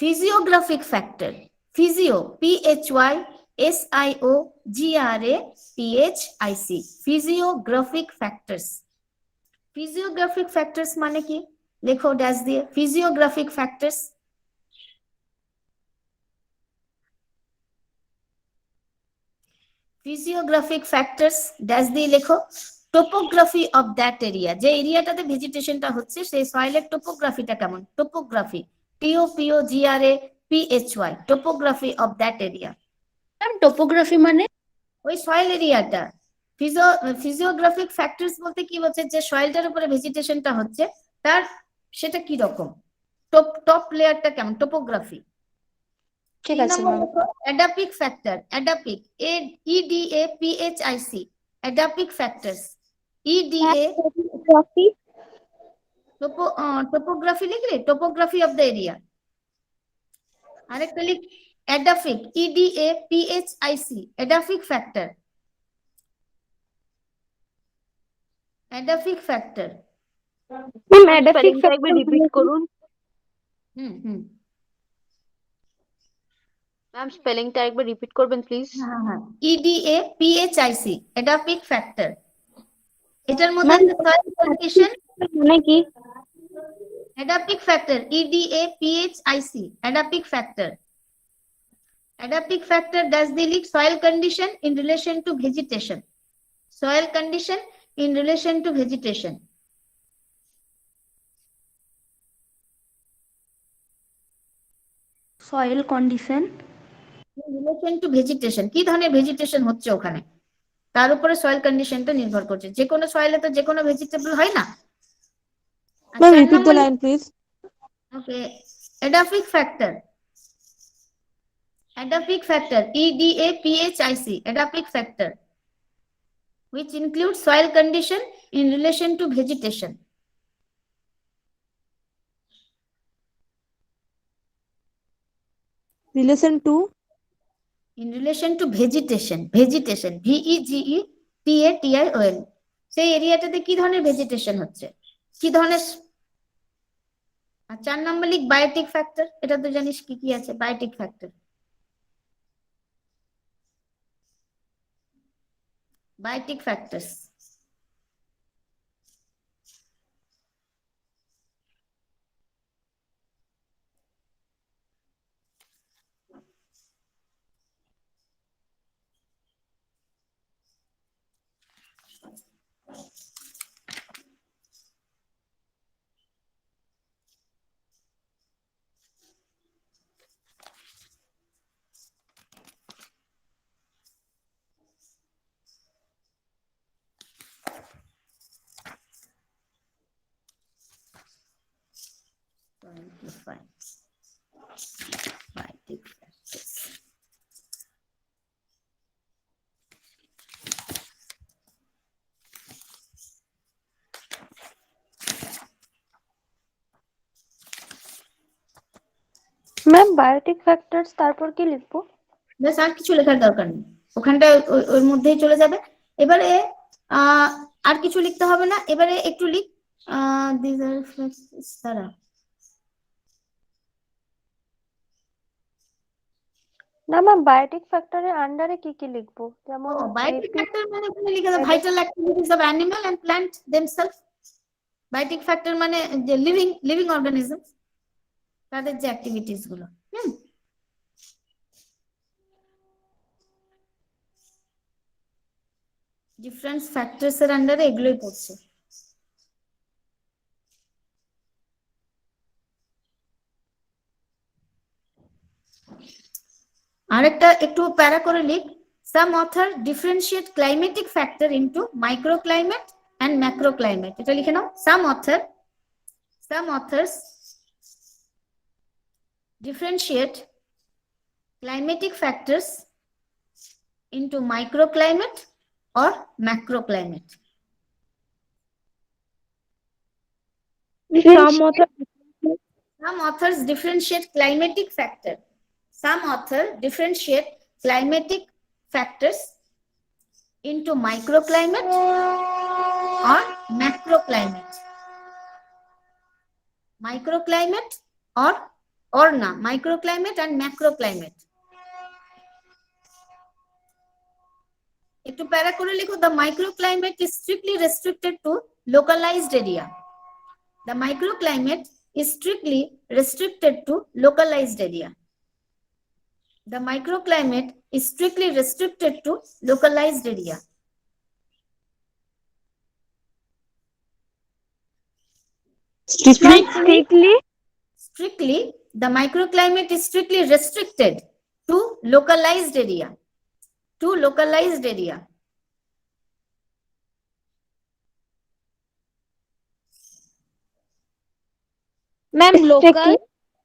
physiographic factor, PHYSIOGRAPHIC, physiographic factors। physiographic factors মানে কি লেখো ড্যাশ দিয়ে, physiographic factors ড্যাশ দিয়ে লেখো টোপোগ্রাফি অফ দ্যাট এরিয়া, যে এরিয়াটাতে ভেজিটেশনটা হচ্ছে সেই সয়েলের টোপোগ্রাফিটা কেমন, topography, TOPOGRAPHY, topography of that area. Topography মানে ওই সয়েল এরিয়াটা। ফিজিওগ্রাফিক ফ্যাক্টরস বলতে কি হচ্ছে, যে সয়েলটার উপরে ভেজিটেশনটা হচ্ছে তার সেটা কি রকম, টপ লেয়ারটা কেমন, টোপোগ্রাফি। ঠিক আছে ma'am. Edaphic factor, edaphic, ADAPHIC, edaphic factors, EDA topography লিখলে টোপোগ্রাফি অফ দ্য এরিয়া। আরেকটা লিখ Edaphic, EDAPHIC, edaphic factor. Edaphic factor. Ma'am edaphic factor repeat করুন। ম্যাম স্পেলিংটা একবার রিপিট করবেন প্লিজ। EDAPHIC, edaphic factor. এটার মধ্যে সয়েল কন্ডিশন মানে কি? Edaphic factor, EDAPHIC, edaphic factor. Edaphic factor does the leak soil condition in relation to vegetation. Soil condition in relation to vegetation. Soil condition In relation to vegetation. কি ধরনের vegetation হচ্ছে ওখানে তার উপরে soil কন্ডিশনটা নির্ভর করছে। যে কোনো সয়েলে তো যে কোনো ভেজিটেবল হয় না। Ma'am, repeat the line, please. Okay. Edaphic factor. Edaphic factor, EDAPHIC, edaphic factor, which includes soil condition in relation to vegetation. Relation to? In relation to vegetation, vegetation, VEGETATION. সেই এরিয়াটাতে কি ধরনের ভেজিটেশন হচ্ছে, কি ধরনের। আর 4 নম্বর লিখ Biotique factor. এটা তো জানিস কি কি আছে biotic factor. Biotic factors. Biotic factors. Ma'am biotic factors তারপর কি লিখবো? ব্যাস, আর কিছু লেখার দরকার নেই, ওখানটা ওর মধ্যেই চলে যাবে। এবারে আর কিছু লিখতে হবে না। এবারে একটু লিখ তারা না ম্যাম বায়োটিক ফ্যাক্টরের আন্ডারে কি কি লিখবো? যেমন বায়োটিক ফ্যাক্টর মানে ওখানে লিখে দাও vital activities of animal and plant themselves. Biotic factor মানে যে লিভিং অর্গানিজম, তাদের যে অ্যাক্টিভিটিস গুলো। ডিফারেন্স ফ্যাক্টরস এর আন্ডারে এগুলোই পড়ছে। আরেকটা একটু প্যারা করে লিখ, some author differentiate climatic factor into microclimate and macroclimate. এটা লিখে নাও, some authors differentiate climatic factors into microclimate or macroclimate. Some authors differentiate climatic factor. Some author differentiate climatic factors into microclimate or macroclimate. Microclimate or na microclimate and macroclimate. একটু প্যারা করে লিখো, the microclimate is strictly restricted to localized area. The microclimate is strictly restricted to localized area. The microclimate is strictly restricted to localized area. Strictly, the microclimate is strictly restricted to localized area. To localized area. Ma'am local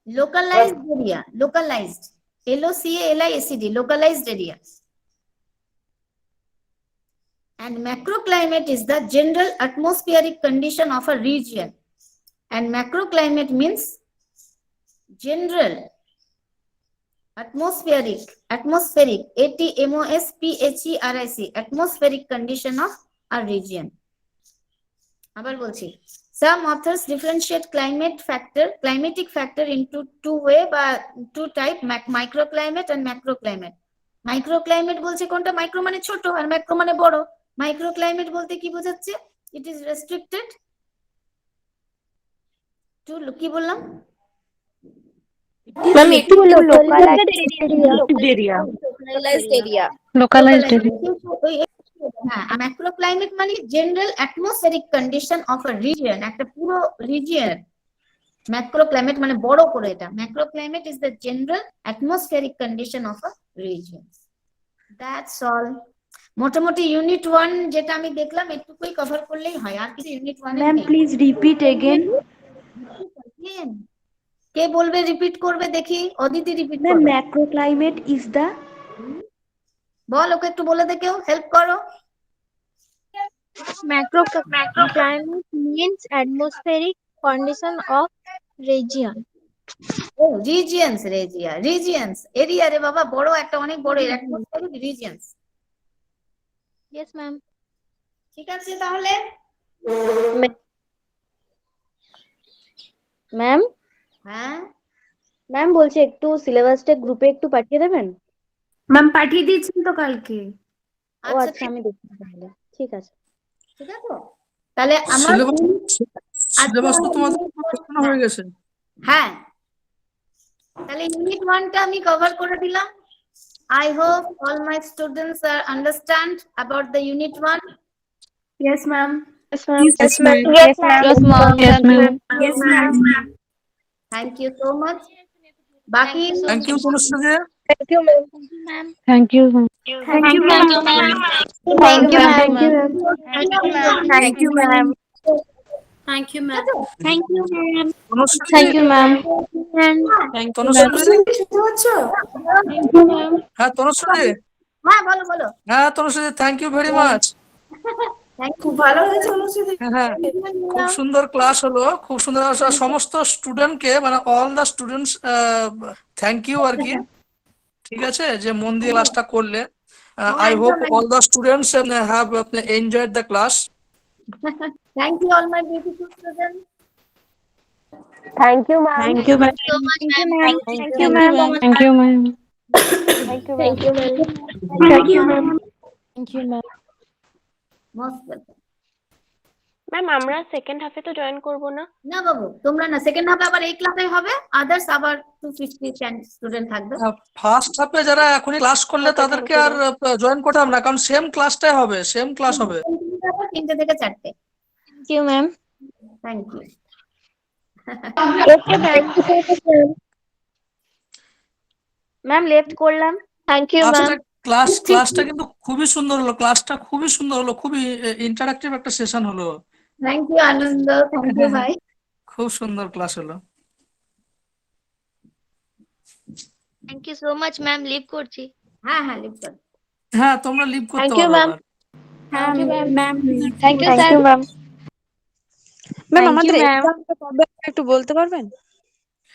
Localized area. Localized. LOCALISED. Localized area. And macroclimate is the general atmospheric condition of a region. And macroclimate means general atmospheric, ATMOSPHERIC, atmospheric condition of a region. আবার বলছি, some authors differentiate climatic factor into two type, microclimate and macroclimate. Microclimate বলছে কোনটা? Micro মানে ছোট আর macro মানে বড়। Microclimate বলতে কি বোঝাচ্ছে? ইট ইজ রেস্ট্রিক্টেড টু, কি বললাম ম্যাম একটু Localized area Localized area. Localized area. হ্যাঁ, ম্যাক্রোক্লাইমেট মানে general atmospheric condition of a region, একটা পুরো রিজিয়ন। ম্যাক্রোক্লাইমেট মানে বড় করে এটা, macroclimate is the general atmospheric condition of a region. That's all. মোটামুটি ইউনিট 1 যেটা আমি দেখলাম এটুকুই কভার করলেই হয়, আর কিছু ইউনিট 1 এ ম্যাম নেই। Please repeat again. কে বলবে রিপিট করবে? দেখি অদিতি রিপিট ম্যাম করবে। ম্যাক্রোক্লাইমেট ইজ দ্য, বল, ওকে একটু বলে দে, কেউ হেল্প করো। Macroclimate means atmospheric condition of region. ও রিজিয়নস, রিজিয়নস এরিয়া রে বাবা, বড় একটা, অনেক বড় অ্যাটমসফেরিক রিজিয়নস। Yes, ma'am. ঠিক আছে তাহলে। ম্যাম হ্যাঁ ম্যাম বলছি একটু সিলেবাসটা গ্রুপে একটু পাঠিয়ে দেবেন। ম্যাম পাঠিয়ে দিয়েছেন তো কালকে। ও আচ্ছা আমি দেখছি তাহলে, ঠিক আছে। ঠিক আছে তাহলে আমার সিলেবাস তো তোমাদের পাঠানো হয়ে গেছে। হ্যাঁ, তাহলে ইউনিট 1টা আমি কভার করে দিলাম। I hope all my students are understand about the unit 1. Yes, ma'am. Yes, ma'am. Yes, ma'am. Yes, ma'am. Yes, ma'am. Yes, ma'am. Yes, ma'am. Thank you so much. Baki. Thank you, Tannushree. Thank you, ma'am. Thank you, ma'am. Thank you, ma'am. Thank you, ma'am. Thank you, ma'am. Thank you, ma'am. Thank you, ma'am. Thank you, ma'am. Tannushree. Thank you, ma'am. Tannushree. Thank you, ma'am. হ্যাঁ তনুশ্রী, হ্যাঁ বলো বলো। হ্যাঁ Tanushree, thank you very much. খুব ভালো হয়েছে অনুষ্ঠিত। হ্যাঁ, খুব সুন্দর ক্লাস হলো, খুব সুন্দর। সমস্ত স্টুডেন্টকে, মানে all the students, thank you আর কি। ঠিক আছে, যে মন দিয়ে ক্লাসটা করলে। I hope all the students have enjoyed the class. Thank you all my beautiful students. Thank you ma'am. Thank you, ma'am. So much, ma'am. Thank you, ma'am. Thank you, ma'am. Thank you ma'am. Thank you, ma'am. Thank you, ma'am. Most welcome. Ma'am আমরা second হাফে তো join করব না? না বাবু, তোমরা না, second হাফে আবার এই ক্লাসে হবে, আদার্স আবার 250 স্টুডেন্ট থাকবে। ফার্স্ট হাফে যারা এখনই ক্লাস করলে তাদেরকে আর জয়েন করতে হবে না, কারণ সেম ক্লাসটাই হবে, সেম ক্লাস হবে। 3টে থেকে 4টে। Thank you, ma'am. Thank you. Okay, thank you so much, ma'am. Ma'am left করলাম। Thank you, ma'am. ক্লাসটা কিন্তু খুবই সুন্দর হলো, ক্লাসটা খুবই সুন্দর হলো, খুবই ইন্টারাক্টিভ একটা সেশন হলো। Thank you Anand, thank you ভাই। খুব সুন্দর ক্লাস হলো। Thank you so much, ma'am. Leave করছি। হ্যাঁ হ্যাঁ লিভ কর। হ্যাঁ, তোমরা লিভ করতে Thank you, পারো ma'am. আবার। Thank you, ma'am. Thank you, Thank sir. you, ma'am. Ma'am আমাদের এক্সামটা কবে একটু বলতে পারবেন?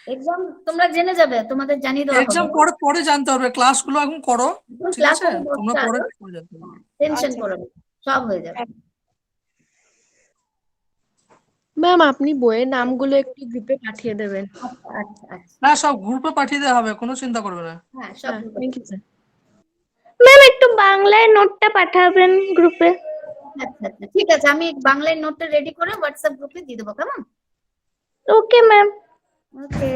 এক্সাম তোমরা জেনে যাবে, তোমাদের জানিয়ে দেওয়া এক্সাম হবে। পরে পরে জানতে হবে, ক্লাসগুলো এখন করো, ঠিক ক্লাস আছে? হবে তোমরা 10টা পরে আরো, পরে জানতে হবে। টেনশন করো না, সব হয়ে যাবে। ম্যাম আপনি বইয়ের নামগুলো একটু গ্রুপে পাঠিয়ে দেবেন। আচ্ছা আচ্ছা আচ্ছা, না, সব গ্রুপে পাঠিয়ে দেওয়া হবে, কোনো চিন্তা করবে না। হ্যাঁ সব হ্যাঁ, থ্যাংক ইউ স্যার। ম্যাম একটু বাংলায় নোটটা পাঠাবেন গ্রুপে। আচ্ছা আচ্ছা ঠিক আছে, আমি বাংলায় নোটটা রেডি করে হোয়াটসঅ্যাপ গ্রুপে দিয়ে দেবো, কেমন? Okay ma'am. ওকে।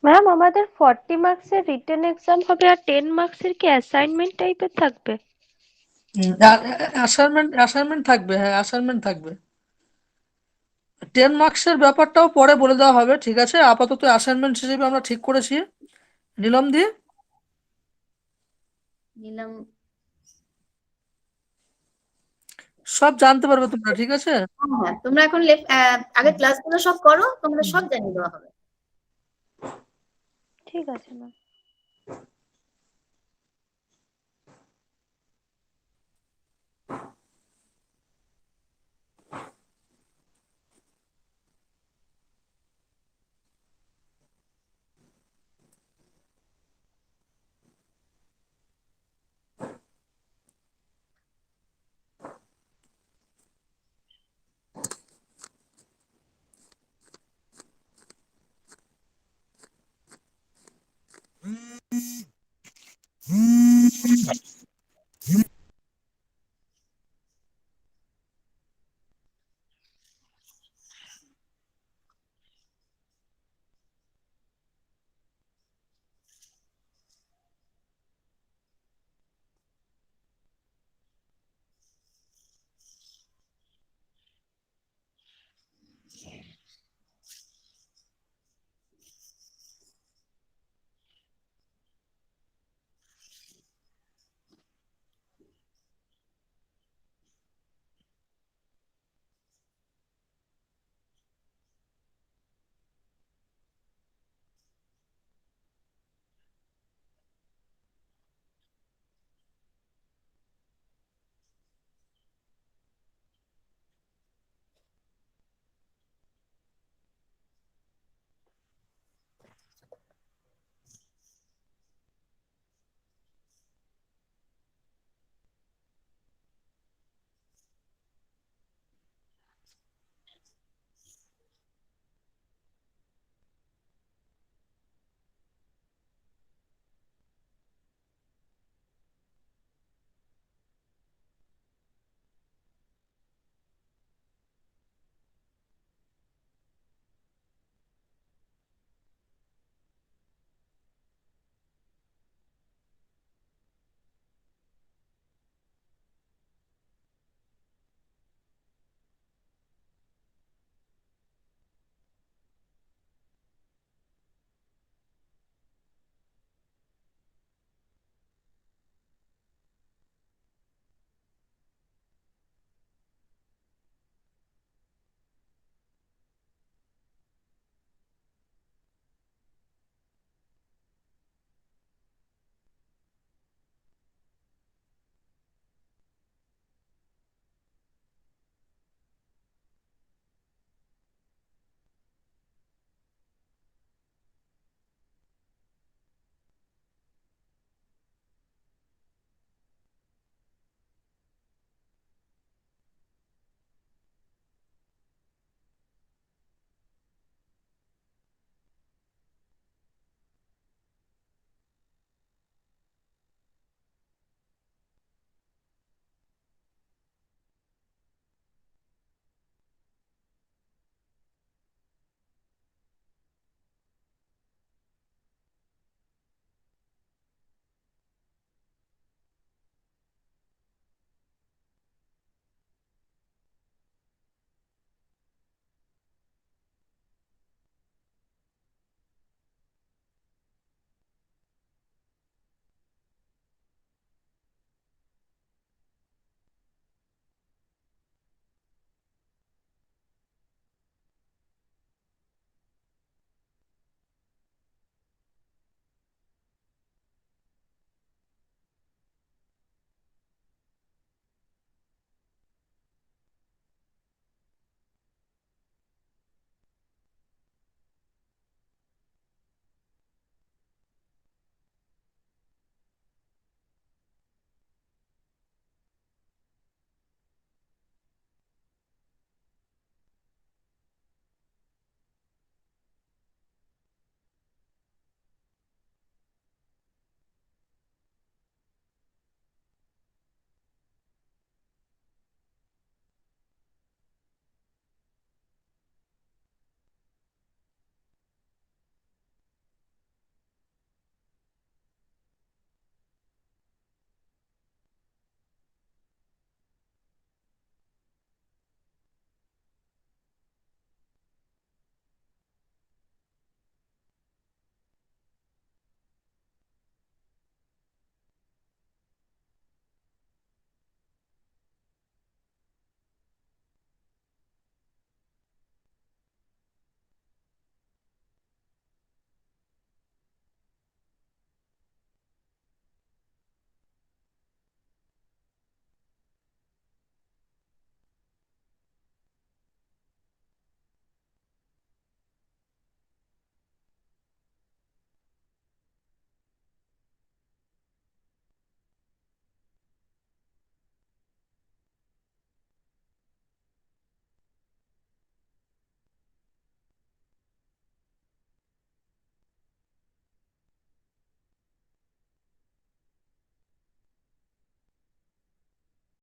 ম্যাম আমাদের 40 মার্কসের রিটেন এক্সাম হবে আর 10 মার্কসের কি অ্যাসাইনমেন্ট টাইপের থাকবে? অ্যাসাইনমেন্ট থাকবে, হ্যাঁ অ্যাসাইনমেন্ট থাকবে। 10 মার্কসের ব্যাপারটাও পরে বলে দেওয়া হবে, ঠিক আছে? আপাতত অ্যাসাইনমেন্ট হিসেবে আমরা ঠিক করেছি। নিলাম দি, নিলাম সব জানতে পারবে তোমরা, ঠিক আছে? হ্যাঁ, তোমরা এখন আগে ক্লাসগুলো সব করো, তোমরা সব জানিয়ে দেওয়া হবে। ঠিক আছে ম্যাম।